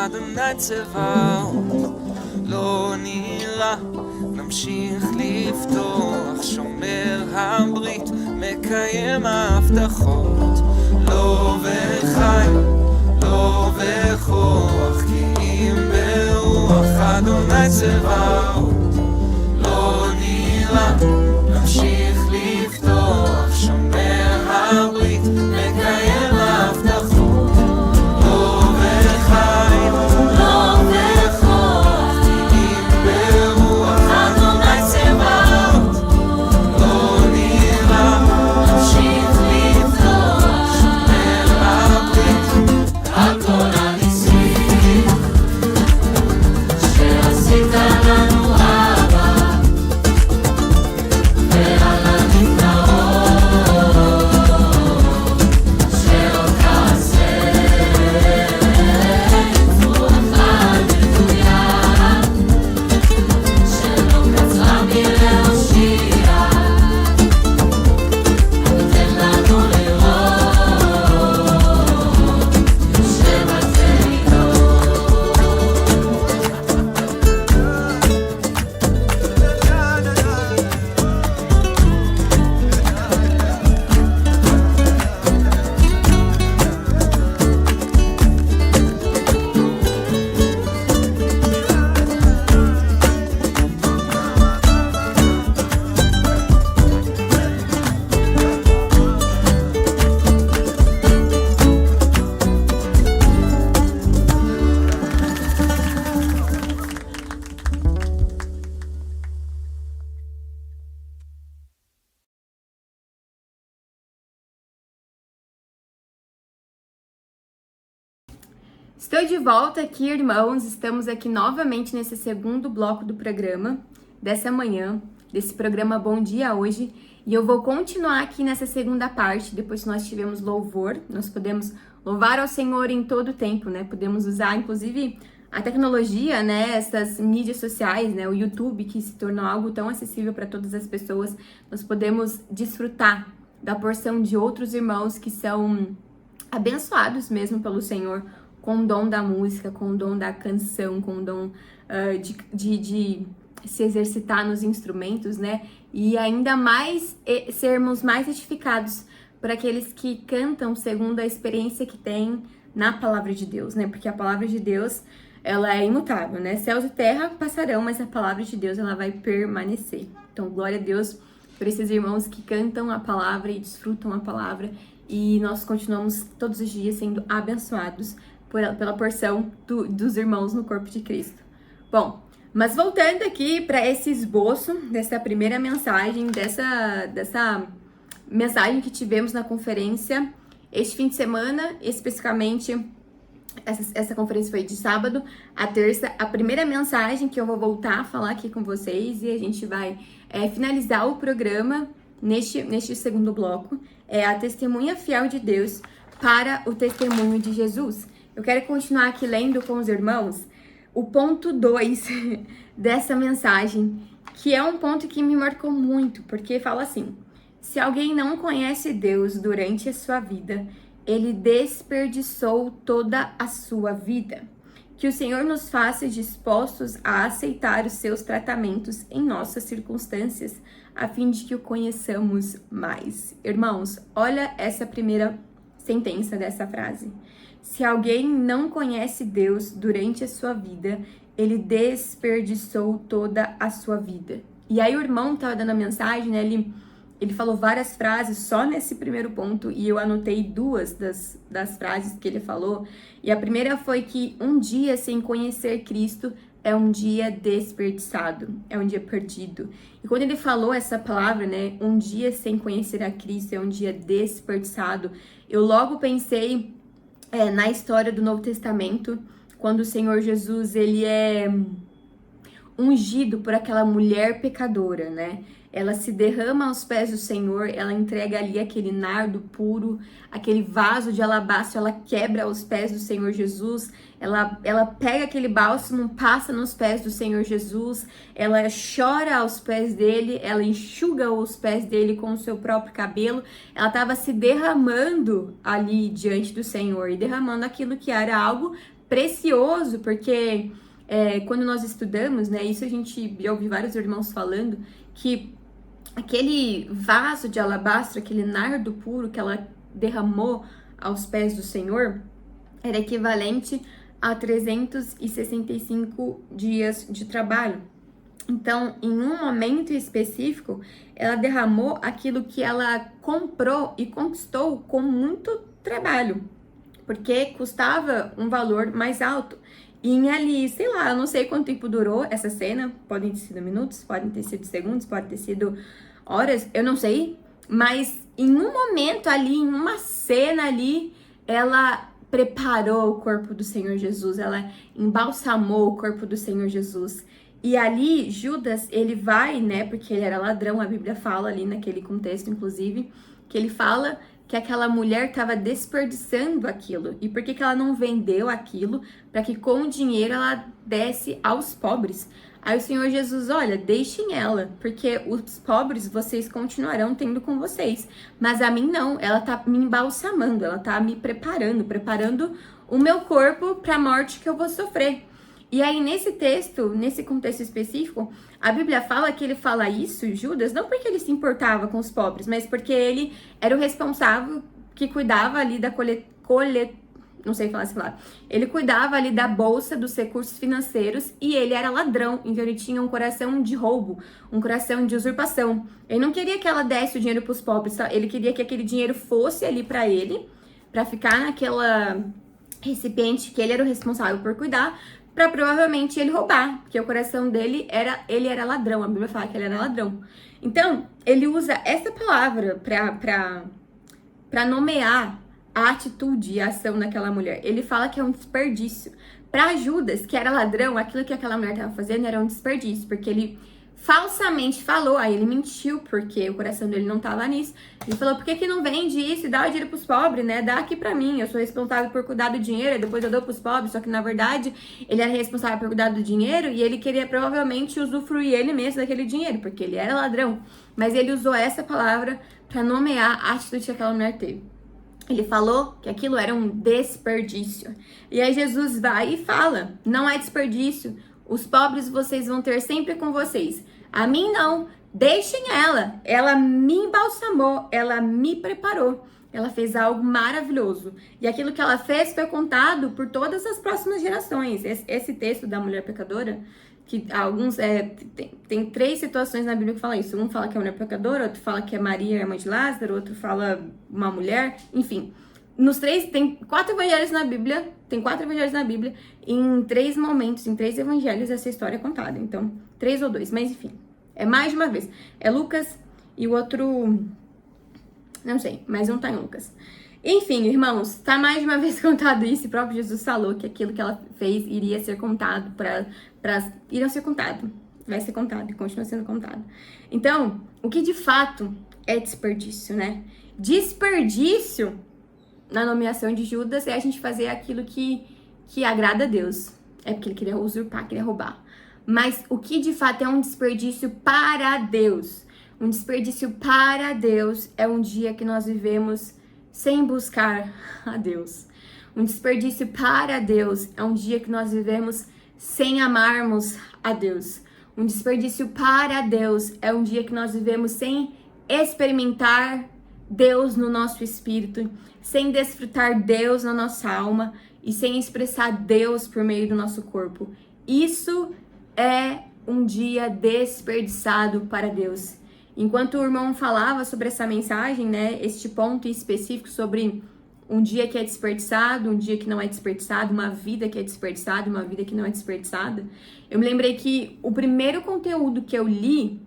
אדוני צבאות לא נראה, נמשיך לפתוח, שומר הברית, מקיים ההבטחות, לא וחי, לא וכוח, כי אם ברוח אדוני צבאות לא נראה, נמשיך לפתוח, שומר הברית, מקיים ההבטחות, לא וחי, לא וכוח, כי אם ברוח אדוני צבאות לא נראה, נמשיך לפתוח, שומר הברית, על כל הניסים שעשית לנו אבא, ועל הנפלאות שעוד תעשה, רוח הללויה שלא קצרה מלהושיע, תן לנו לראות שבזה איתו. Estou de volta aqui, irmãos. Estamos aqui novamente nesse segundo bloco do programa dessa manhã, desse programa Bom Dia Hoje. E eu vou continuar aqui nessa segunda parte, depois que nós tivemos louvor. Nós podemos louvar ao Senhor em todo o tempo, né? Podemos usar, inclusive, a tecnologia, né? Essas mídias sociais, né? O YouTube, que se tornou algo tão acessível para todas as pessoas. Nós podemos desfrutar da porção de outros irmãos que são abençoados mesmo pelo Senhor, com o dom da música, com o dom da canção, com o dom de se exercitar nos instrumentos, né? E ainda mais sermos mais edificados por aqueles que cantam segundo a experiência que têm na palavra de Deus, né? Porque a palavra de Deus, ela é imutável, né? Céus e terra passarão, mas a palavra de Deus, ela vai permanecer. Então, glória a Deus por esses irmãos que cantam a palavra e desfrutam a palavra. E nós continuamos todos os dias sendo abençoados pela porção dos irmãos no corpo de Cristo. Bom, mas voltando aqui para esse esboço dessa primeira mensagem, dessa mensagem que tivemos na conferência este fim de semana, especificamente essa conferência foi de sábado a terça. A primeira mensagem que eu vou voltar a falar aqui com vocês e a gente vai finalizar o programa neste segundo bloco é a testemunha fiel de Deus para o testemunho de Jesus. Eu quero continuar aqui lendo com os irmãos o ponto 2 dessa mensagem, que é um ponto que me marcou muito, porque fala assim: se alguém não conhece Deus durante a sua vida, ele desperdiçou toda a sua vida. Que o Senhor nos faça dispostos a aceitar os seus tratamentos em nossas circunstâncias, a fim de que o conheçamos mais. Irmãos, olha essa primeira sentença dessa frase. Se alguém não conhece Deus durante a sua vida, ele desperdiçou toda a sua vida. E aí o irmão estava dando a mensagem, né? Ele falou várias frases só nesse primeiro ponto e eu anotei duas das frases que ele falou. E a primeira foi que um dia sem conhecer Cristo é um dia desperdiçado, é um dia perdido. E quando ele falou essa palavra, né, um dia sem conhecer a Cristo é um dia desperdiçado, eu logo pensei na história do Novo Testamento, quando o Senhor Jesus, ele é ungido por aquela mulher pecadora, né? Ela se derrama aos pés do Senhor, ela entrega ali aquele nardo puro, aquele vaso de alabastro, ela quebra aos pés do Senhor Jesus, ela pega aquele bálsamo, passa nos pés do Senhor Jesus, ela chora aos pés dele, ela enxuga os pés dele com o seu próprio cabelo, ela estava se derramando ali diante do Senhor, e derramando aquilo que era algo precioso, porque quando nós estudamos, né, isso a gente já ouviu vários irmãos falando, que aquele vaso de alabastro, aquele nardo puro que ela derramou aos pés do Senhor, era equivalente a 365 dias de trabalho. Então, em um momento específico, ela derramou aquilo que ela comprou e conquistou com muito trabalho, porque custava um valor mais alto. E ali, sei lá, eu não sei quanto tempo durou essa cena, podem ter sido minutos, podem ter sido segundos, pode ter sido horas, eu não sei, mas em um momento ali, em uma cena ali, ela preparou o corpo do Senhor Jesus, ela embalsamou o corpo do Senhor Jesus. E ali, Judas, ele vai, né, porque ele era ladrão, a Bíblia fala ali naquele contexto, inclusive, que ele fala que aquela mulher estava desperdiçando aquilo. E por que ela não vendeu aquilo para que com o dinheiro ela desse aos pobres? Aí o Senhor Jesus, olha, deixem ela, porque os pobres vocês continuarão tendo com vocês. Mas a mim não, ela tá me embalsamando, ela tá me preparando o meu corpo para a morte que eu vou sofrer. E aí, nesse texto, nesse contexto específico, a Bíblia fala que ele fala isso, Judas, não porque ele se importava com os pobres, mas porque ele era o responsável que cuidava ali da não sei falar essa palavra. Ele cuidava ali da bolsa dos recursos financeiros e ele era ladrão, então ele tinha um coração de roubo, um coração de usurpação. Ele não queria que ela desse o dinheiro para os pobres, tá? Ele queria que aquele dinheiro fosse ali para ele, para ficar naquela recipiente que ele era o responsável por cuidar, para provavelmente ele roubar, porque o coração dele ele era ladrão, a Bíblia fala que ele era ladrão. Então, ele usa essa palavra para nomear a atitude e a ação daquela mulher. Ele fala que é um desperdício. Para Judas, que era ladrão, aquilo que aquela mulher estava fazendo era um desperdício, porque ele falsamente falou, aí ele mentiu, porque o coração dele não estava nisso. Ele falou, por que não vende isso e dá o dinheiro pros pobres, né? Dá aqui pra mim, eu sou responsável por cuidar do dinheiro, e depois eu dou pros pobres. Só que, na verdade, ele era responsável por cuidar do dinheiro e ele queria provavelmente usufruir ele mesmo daquele dinheiro, porque ele era ladrão. Mas ele usou essa palavra para nomear a atitude que aquela mulher teve. Ele falou que aquilo era um desperdício. E aí Jesus vai e fala, não é desperdício. Os pobres vocês vão ter sempre com vocês. A mim não. Deixem ela. Ela me embalsamou. Ela me preparou. Ela fez algo maravilhoso. E aquilo que ela fez foi contado por todas as próximas gerações. Esse texto da mulher pecadora, que alguns... tem 3 situações na Bíblia que falam isso. Um fala que é a mulher pecadora, outro fala que é Maria, irmã de Lázaro, outro fala uma mulher. Enfim, nos 3... Tem 4 evangelhos na Bíblia. Tem 4 evangelhos na Bíblia. Em 3 momentos, em 3 evangelhos, essa história é contada. Então, 3 ou 2. Mas, enfim, é mais de uma vez. É Lucas e o outro... Não sei, mas um tá em Lucas. Enfim, irmãos, tá mais de uma vez contado isso. E o próprio Jesus falou que aquilo que ela fez iria ser contado iria ser contado. Vai ser contado e continua sendo contado. Então, o que de fato é desperdício, né? Desperdício, na nomeação de Judas, é a gente fazer aquilo que agrada a Deus. É porque ele queria usurpar, queria roubar. Mas o que de fato é um desperdício para Deus? Um desperdício para Deus é um dia que nós vivemos sem buscar a Deus. Um desperdício para Deus é um dia que nós vivemos sem amarmos a Deus. Um desperdício para Deus é um dia que nós vivemos sem experimentar Deus no nosso espírito, sem desfrutar Deus na nossa alma e sem expressar Deus por meio do nosso corpo. Isso é um dia desperdiçado para Deus. Enquanto o irmão falava sobre essa mensagem, né, este ponto específico sobre um dia que é desperdiçado, um dia que não é desperdiçado, uma vida que é desperdiçada, uma vida que não é desperdiçada, eu me lembrei que o primeiro conteúdo que eu li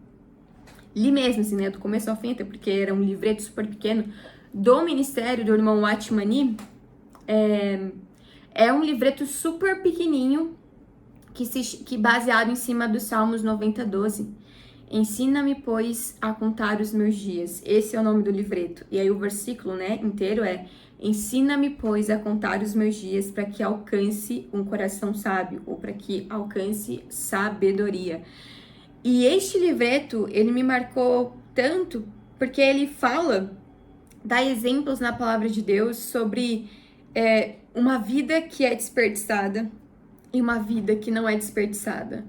mesmo, assim, né, do começo ao fim, até porque era um livreto super pequeno, do ministério do irmão Watchmani, é um livreto super pequenininho, que baseado em cima dos Salmos 90:12. Ensina-me, pois, a contar os meus dias. Esse é o nome do livreto. E aí o versículo, né, inteiro é: ensina-me, pois, a contar os meus dias para que alcance um coração sábio, ou para que alcance sabedoria. E este livreto, ele me marcou tanto, porque ele dá exemplos na palavra de Deus sobre uma vida que é desperdiçada e uma vida que não é desperdiçada.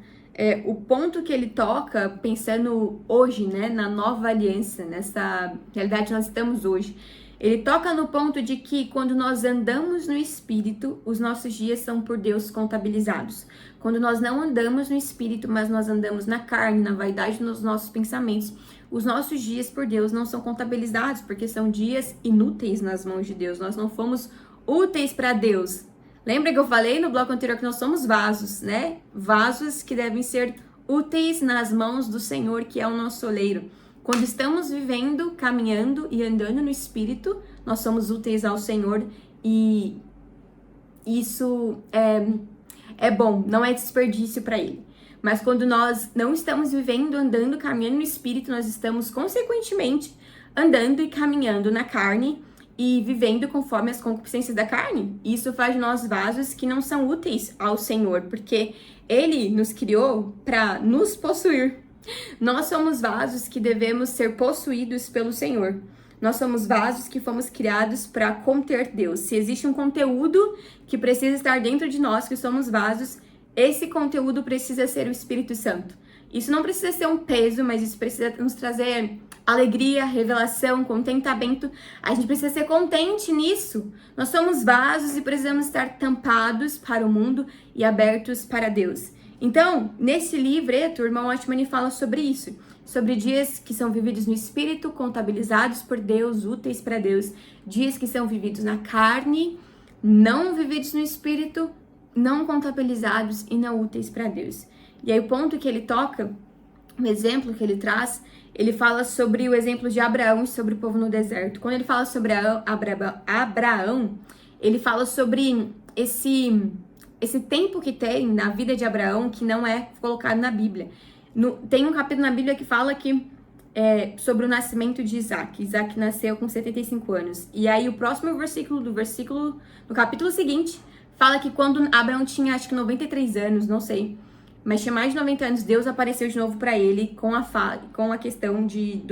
O ponto que ele toca, pensando hoje, né, na nova aliança, nessa realidade que nós estamos hoje, ele toca no ponto de que quando nós andamos no Espírito, os nossos dias são por Deus contabilizados. Quando nós não andamos no Espírito, mas nós andamos na carne, na vaidade dos nossos pensamentos, os nossos dias por Deus não são contabilizados, porque são dias inúteis nas mãos de Deus. Nós não fomos úteis para Deus. Lembra que eu falei no bloco anterior que nós somos vasos, né? Vasos que devem ser úteis nas mãos do Senhor, que é o nosso oleiro. Quando estamos vivendo, caminhando e andando no Espírito, nós somos úteis ao Senhor e isso é bom, não é desperdício para Ele. Mas quando nós não estamos vivendo, andando, caminhando no Espírito, nós estamos, consequentemente, andando e caminhando na carne e vivendo conforme as concupiscências da carne. Isso faz de nós vasos que não são úteis ao Senhor, porque Ele nos criou para nos possuir. Nós somos vasos que devemos ser possuídos pelo Senhor. Nós somos vasos que fomos criados para conter Deus. Se existe um conteúdo que precisa estar dentro de nós, que somos vasos, esse conteúdo precisa ser o Espírito Santo. Isso não precisa ser um peso, mas isso precisa nos trazer alegria, revelação, contentamento. A gente precisa ser contente nisso. Nós somos vasos e precisamos estar tampados para o mundo e abertos para Deus. Então, nesse livreto, o irmão Watchman fala sobre isso. Sobre dias que são vividos no Espírito, contabilizados por Deus, úteis para Deus. Dias que são vividos na carne, não vividos no Espírito, não contabilizados e não úteis para Deus. E aí o ponto que ele toca, o exemplo que ele traz, ele fala sobre o exemplo de Abraão e sobre o povo no deserto. Quando ele fala sobre Abraão, ele fala sobre esse tempo que tem na vida de Abraão que não é colocado na Bíblia. Tem um capítulo na Bíblia que fala que sobre o nascimento de Isaac. Isaac nasceu com 75 anos. E aí o próximo versículo no capítulo seguinte, fala que quando Abraão tinha acho que 93 anos, não sei, mas tinha mais de 90 anos, Deus apareceu de novo para ele com a questão de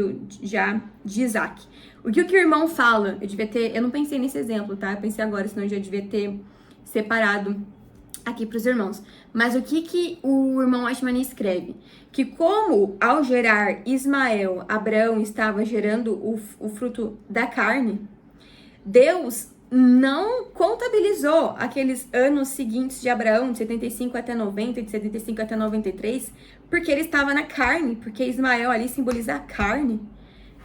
Isaac. O que o irmão fala, eu não pensei nesse exemplo, tá? Eu pensei agora, senão eu já devia ter separado aqui para os irmãos. Mas o que o irmão Watchman escreve? Que como ao gerar Ismael, Abraão estava gerando o fruto da carne, Deus não contabilizou aqueles anos seguintes de Abraão, de 75 até 90, de 75 até 93, porque ele estava na carne, porque Ismael ali simboliza a carne.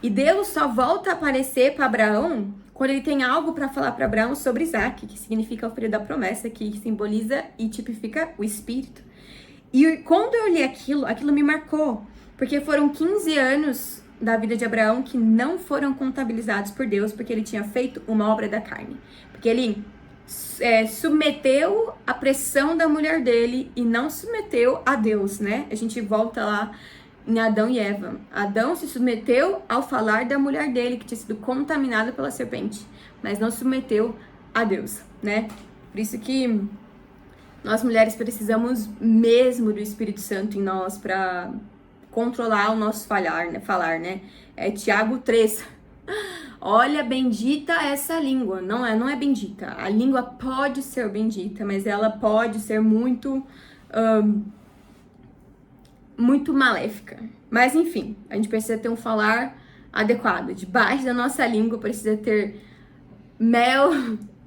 E Deus só volta a aparecer para Abraão quando ele tem algo para falar para Abraão sobre Isaac, que significa o filho da promessa, que simboliza e tipifica o Espírito. E quando eu li aquilo me marcou, porque foram 15 anos da vida de Abraão que não foram contabilizados por Deus, porque ele tinha feito uma obra da carne. Porque ele submeteu a pressão da mulher dele e não submeteu a Deus, né? A gente volta lá em Adão e Eva. Adão se submeteu ao falar da mulher dele, que tinha sido contaminada pela serpente, mas não submeteu a Deus, né? Por isso que nós mulheres precisamos mesmo do Espírito Santo em nós para controlar o nosso falar, né? Tiago 3. Olha, bendita essa língua. Não é bendita. A língua pode ser bendita, mas ela pode ser muito maléfica. Mas enfim, a gente precisa ter um falar adequado. Debaixo da nossa língua precisa ter mel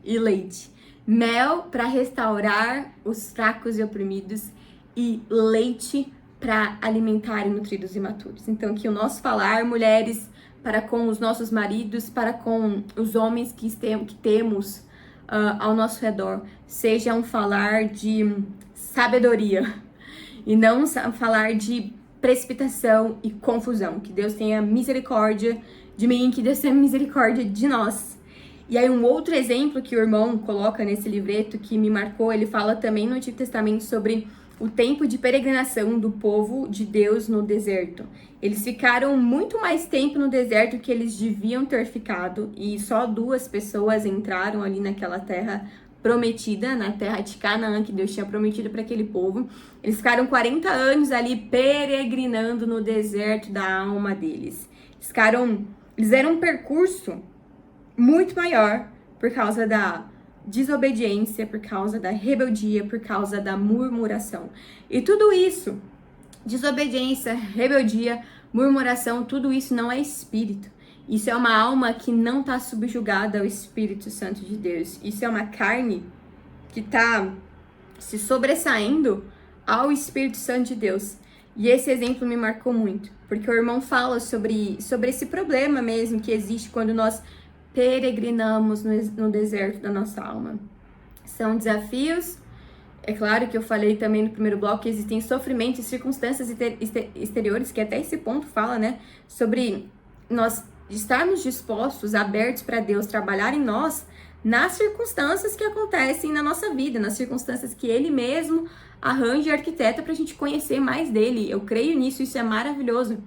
e leite. Mel para restaurar os fracos e oprimidos e leite para alimentar e nutrir os imaturos. Então, que o nosso falar, mulheres, para com os nossos maridos, para com os homens que temos ao nosso redor, seja um falar de sabedoria e não um falar de precipitação e confusão. Que Deus tenha misericórdia de mim, que Deus tenha misericórdia de nós. E aí um outro exemplo que o irmão coloca nesse livreto que me marcou, ele fala também no Antigo Testamento sobre o tempo de peregrinação do povo de Deus no deserto. Eles ficaram muito mais tempo no deserto que eles deviam ter ficado, e só 2 pessoas entraram ali naquela terra prometida, na terra de Canaã, que Deus tinha prometido para aquele povo. Eles ficaram 40 anos ali peregrinando no deserto da alma deles. Eles fizeram um percurso muito maior por causa da desobediência, por causa da rebeldia, por causa da murmuração. E tudo isso, desobediência, rebeldia, murmuração, tudo isso não é espírito. Isso é uma alma que não está subjugada ao Espírito Santo de Deus. Isso é uma carne que está se sobressaindo ao Espírito Santo de Deus. E esse exemplo me marcou muito, porque o irmão fala sobre esse problema mesmo que existe quando nós peregrinamos no deserto da nossa alma. São desafios. É claro que eu falei também no primeiro bloco que existem sofrimentos e circunstâncias exteriores, que até esse ponto fala, né, sobre nós estarmos dispostos, abertos para Deus trabalhar em nós nas circunstâncias que acontecem na nossa vida, nas circunstâncias que Ele mesmo arranja e arquiteta para a gente conhecer mais dele. Eu creio nisso, isso é maravilhoso.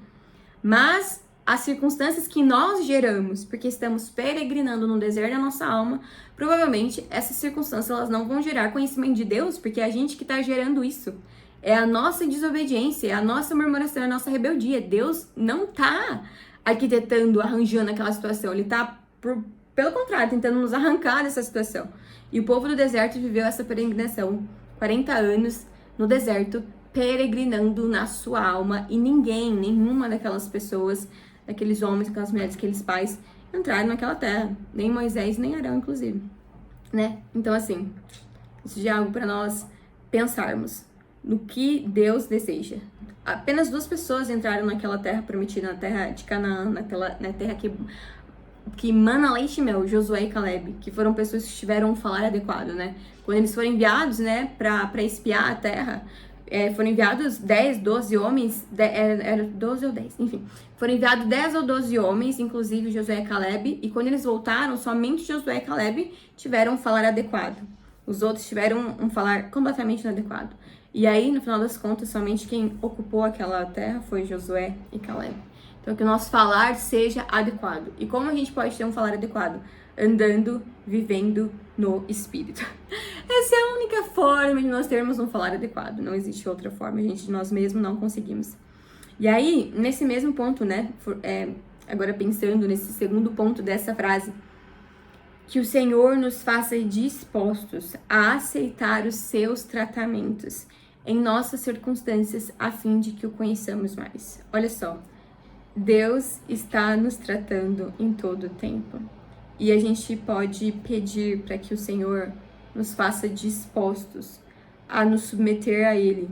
Mas as circunstâncias que nós geramos, porque estamos peregrinando no deserto da nossa alma, provavelmente essas circunstâncias elas não vão gerar conhecimento de Deus, porque é a gente que está gerando isso. É a nossa desobediência, é a nossa murmuração, é a nossa rebeldia. Deus não está arquitetando, arranjando aquela situação. Ele está, pelo contrário, tentando nos arrancar dessa situação. E o povo do deserto viveu essa peregrinação, 40 anos no deserto, peregrinando na sua alma, e nenhuma daquelas pessoas, daqueles homens, aquelas mulheres, aqueles pais, entraram naquela terra. Nem Moisés, nem Arão, inclusive. Né? Então, assim, isso já é algo para nós pensarmos no que Deus deseja. Apenas 2 pessoas entraram naquela terra prometida, na terra de Canaã, na terra que mana leite e mel, Josué e Caleb, que foram pessoas que tiveram um falar adequado, né? Quando eles foram enviados, né, para espiar a terra, foram enviados 10, 12 homens, era 12 ou 10, enfim. Foram enviados 10 ou 12 homens, inclusive Josué e Caleb, e quando eles voltaram, somente Josué e Caleb tiveram um falar adequado. Os outros tiveram um falar completamente inadequado. E aí, no final das contas, somente quem ocupou aquela terra foi Josué e Caleb. Então, que o nosso falar seja adequado. E como a gente pode ter um falar adequado? Andando, vivendo no Espírito. Essa é a única forma de nós termos um falar adequado. Não existe outra forma. A gente, nós mesmos, não conseguimos. E aí, nesse mesmo ponto, né? Agora pensando nesse segundo ponto dessa frase, que o Senhor nos faça dispostos a aceitar os seus tratamentos em nossas circunstâncias, a fim de que o conheçamos mais. Olha só, Deus está nos tratando em todo o tempo. E a gente pode pedir para que o Senhor nos faça dispostos a nos submeter a Ele,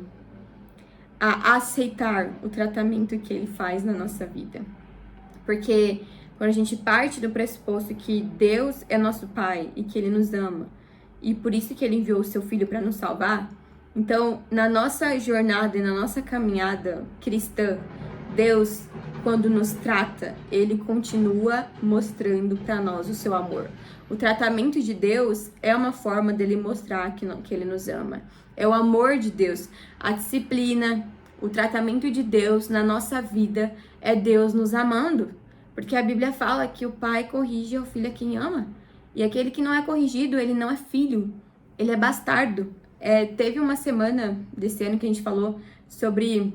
a aceitar o tratamento que Ele faz na nossa vida. Porque quando a gente parte do pressuposto que Deus é nosso Pai e que Ele nos ama, e por isso que Ele enviou o Seu Filho para nos salvar, então, na nossa jornada e na nossa caminhada cristã, Deus, quando nos trata, Ele continua mostrando para nós o seu amor. O tratamento de Deus é uma forma dele mostrar que Ele nos ama. É o amor de Deus. A disciplina, o tratamento de Deus na nossa vida é Deus nos amando. Porque a Bíblia fala que o pai corrige o filho a quem ama. E aquele que não é corrigido, ele não é filho. Ele é bastardo. Teve uma semana desse ano que a gente falou sobre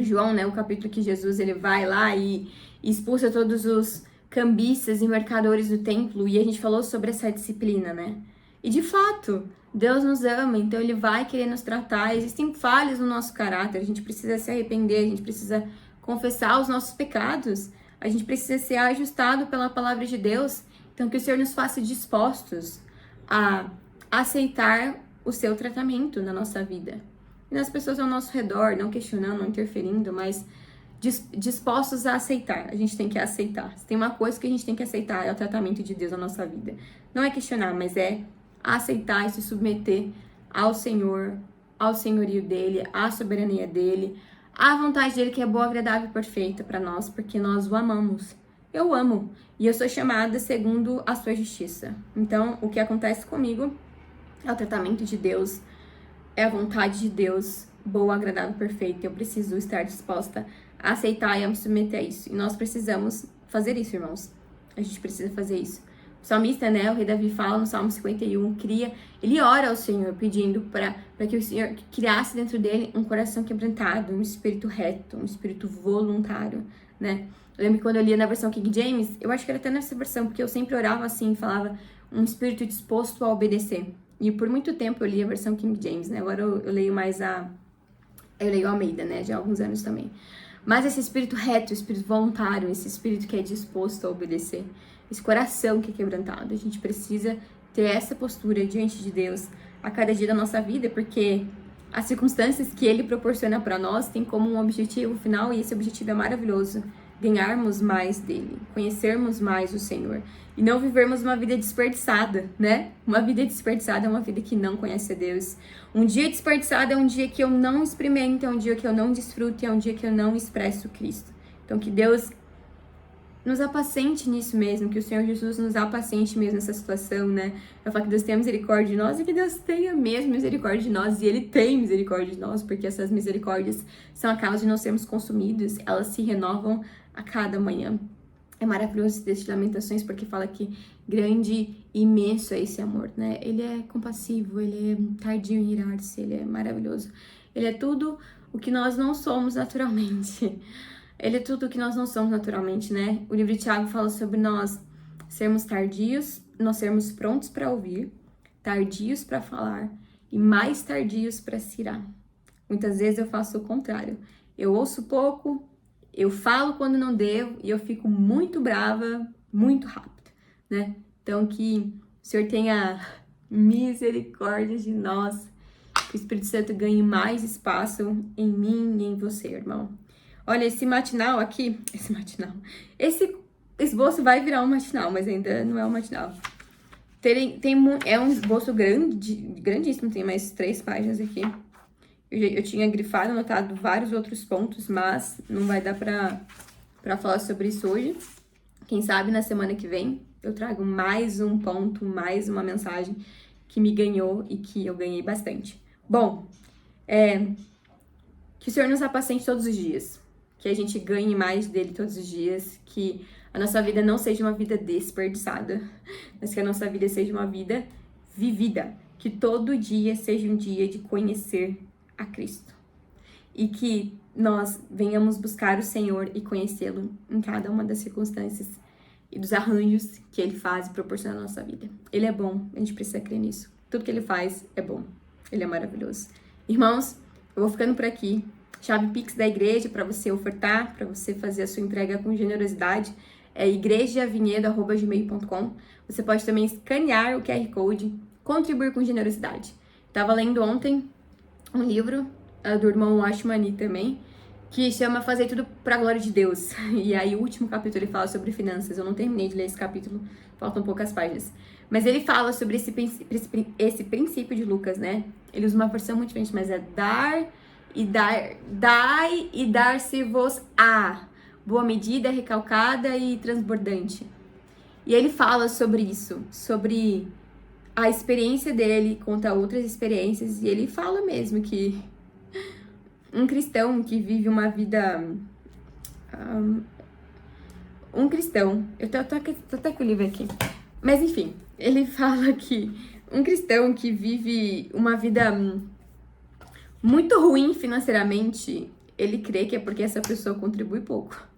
João, né? O capítulo que Jesus ele vai lá e expulsa todos os cambistas e mercadores do templo. E a gente falou sobre essa disciplina, né? E de fato, Deus nos ama, então Ele vai querer nos tratar. Existem falhas no nosso caráter, a gente precisa se arrepender, a gente precisa confessar os nossos pecados. A gente precisa ser ajustado pela palavra de Deus. Então, que o Senhor nos faça dispostos a aceitar o seu tratamento na nossa vida. E nas pessoas ao nosso redor, não questionando, não interferindo, mas dispostos a aceitar. A gente tem que aceitar. Se tem uma coisa que a gente tem que aceitar, é o tratamento de Deus na nossa vida. Não é questionar, mas é aceitar e se submeter ao Senhor, ao senhorio dEle, à soberania dEle, à vontade dEle que é boa, agradável e perfeita para nós, porque nós o amamos. Eu amo. E eu sou chamada segundo a sua justiça. Então, o que acontece comigo é o tratamento de Deus, é a vontade de Deus, boa, agradável e perfeita. Eu preciso estar disposta a aceitar e a me submeter a isso. E nós precisamos fazer isso, irmãos. A gente precisa fazer isso. O salmista, né, o rei Davi fala no Salmo 51, ele ora ao Senhor pedindo para que o Senhor criasse dentro dele um coração quebrantado, um espírito reto, um espírito voluntário, né? Eu lembro que quando eu lia na versão King James, eu acho que era até nessa versão, porque eu sempre orava assim, falava: um espírito disposto a obedecer. E por muito tempo eu li a versão King James, né? Agora eu leio mais eu leio Almeida, né? Já há alguns anos também. Mas esse espírito reto, espírito voluntário, esse espírito que é disposto a obedecer, esse coração que é quebrantado, a gente precisa ter essa postura diante de Deus a cada dia da nossa vida, porque as circunstâncias que Ele proporciona para nós têm como um objetivo final, e esse objetivo é maravilhoso: ganharmos mais dele, conhecermos mais o Senhor e não vivermos uma vida desperdiçada, né? Uma vida desperdiçada é uma vida que não conhece a Deus. Um dia desperdiçado é um dia que eu não experimento, é um dia que eu não desfruto, é um dia que eu não expresso Cristo. Então que Deus nos apacente nisso mesmo, que o Senhor Jesus nos apacente mesmo nessa situação, né? Eu falo que Deus tenha misericórdia de nós e que Deus tenha mesmo misericórdia de nós, e Ele tem misericórdia de nós, porque essas misericórdias são a causa de não sermos consumidos, elas se renovam a cada manhã. É maravilhoso esse texto de Lamentações, porque fala que grande e imenso é esse amor, né? Ele é compassivo, ele é tardio em irar-se, ele é maravilhoso. Ele é tudo o que nós não somos naturalmente. Ele é tudo o que nós não somos naturalmente, né? O livro de Tiago fala sobre nós sermos tardios, nós sermos prontos para ouvir, tardios para falar e mais tardios para se irar. Muitas vezes eu faço o contrário. Eu ouço pouco, eu falo quando não devo e eu fico muito brava, muito rápido, né? Então que o Senhor tenha misericórdia de nós, que o Espírito Santo ganhe mais espaço em mim e em você, irmão. Olha, esse esboço vai virar um matinal, mas ainda não é um matinal. É um esboço grandíssimo, tem mais 3 páginas aqui. Eu tinha grifado, anotado vários outros pontos, mas não vai dar pra falar sobre isso hoje. Quem sabe na semana que vem eu trago mais um ponto, mais uma mensagem que me ganhou e que eu ganhei bastante. Bom, que o Senhor nos apacente todos os dias, que a gente ganhe mais dele todos os dias, que a nossa vida não seja uma vida desperdiçada, mas que a nossa vida seja uma vida vivida, que todo dia seja um dia de conhecer a Cristo e que nós venhamos buscar o Senhor e conhecê-lo em cada uma das circunstâncias e dos arranjos que Ele faz e proporciona na nossa vida. Ele é bom, a gente precisa crer nisso. Tudo que Ele faz é bom, Ele é maravilhoso. Irmãos, eu vou ficando por aqui. Chave Pix da igreja para você ofertar, para você fazer a sua entrega com generosidade, é igrejavinhedo@gmail.com. Você pode também escanear o QR Code, contribuir com generosidade. Estava lendo ontem um livro do irmão Ashmani também, que chama Fazer Tudo para a Glória de Deus. E aí o último capítulo ele fala sobre finanças. Eu não terminei de ler esse capítulo, faltam poucas páginas. Mas ele fala sobre esse princípio de Lucas, né? Ele usa uma versão muito diferente, mas é dai e dar-se-vos-á, boa medida, recalcada e transbordante. E ele fala sobre isso, sobre a experiência dele contra outras experiências, e ele fala mesmo que um cristão que vive uma vida... um cristão... Eu tô até com o livro aqui. Mas enfim, ele fala que um cristão que vive uma vida muito ruim financeiramente, ele crê que é porque essa pessoa contribui pouco.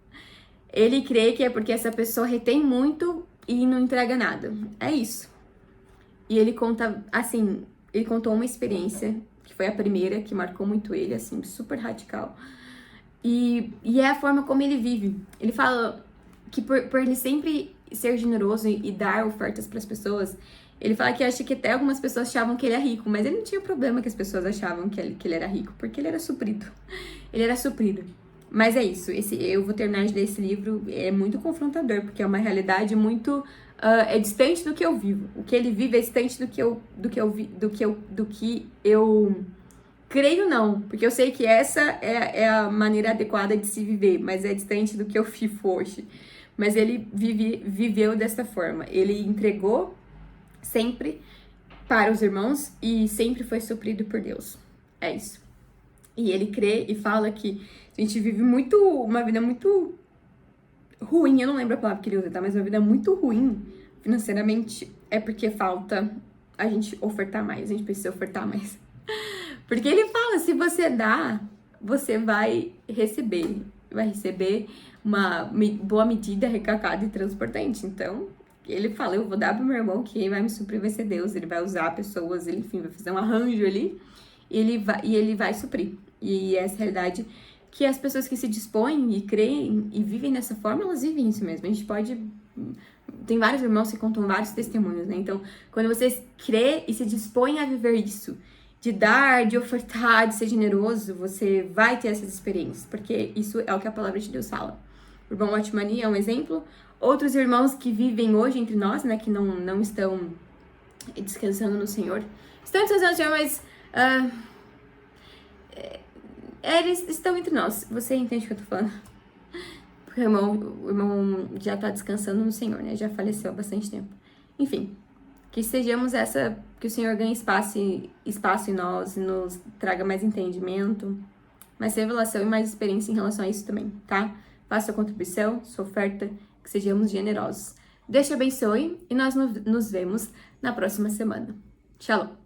Ele crê que é porque essa pessoa retém muito e não entrega nada. É isso. E ele conta, assim, ele contou uma experiência, que foi a primeira, que marcou muito ele, assim, super radical. E é a forma como ele vive. Ele fala que por ele sempre ser generoso e dar ofertas para as pessoas, ele fala que acha que até algumas pessoas achavam que ele é rico, mas ele não tinha problema que as pessoas achavam que ele era rico, porque ele era suprido. Ele era suprido. Mas é isso, eu vou terminar de ler esse livro, é muito confrontador, porque é uma realidade muito... é distante do que eu vivo. O que ele vive é distante do que eu creio, não. Porque eu sei que essa é a maneira adequada de se viver, mas é distante do que eu vivo hoje. Mas ele viveu dessa forma. Ele entregou sempre para os irmãos e sempre foi suprido por Deus. É isso. E ele crê e fala que a gente vive uma vida muito ruim, eu não lembro a palavra que ele usa, tá? Mas uma vida muito ruim financeiramente é porque falta a gente ofertar mais, a gente precisa ofertar mais. Porque ele fala, se você dá, você vai receber uma boa medida, recalcada e transportante. Então, ele fala, eu vou dar pro meu irmão, que quem vai me suprir vai ser Deus, ele vai usar pessoas, ele, enfim, vai fazer um arranjo ali, e ele vai suprir. E essa é a realidade que as pessoas que se dispõem e creem e vivem dessa forma, elas vivem isso mesmo. A gente pode... Tem vários irmãos que contam vários testemunhos, né? Então, quando você crê e se dispõe a viver isso, de dar, de ofertar, de ser generoso, você vai ter essas experiências, porque isso é o que a palavra de Deus fala. O irmão Otmani é um exemplo. Outros irmãos que vivem hoje entre nós, né, que não estão descansando no Senhor, estão descansando no Senhor, mas eles estão entre nós. Você entende o que eu tô falando? Porque o irmão já tá descansando no Senhor, né? Já faleceu há bastante tempo. Enfim, que sejamos que o Senhor ganhe espaço em nós, nos traga mais entendimento, mais revelação e mais experiência em relação a isso também, tá? Faça sua contribuição, sua oferta, que sejamos generosos. Deus te abençoe e nós nos vemos na próxima semana. Shalom!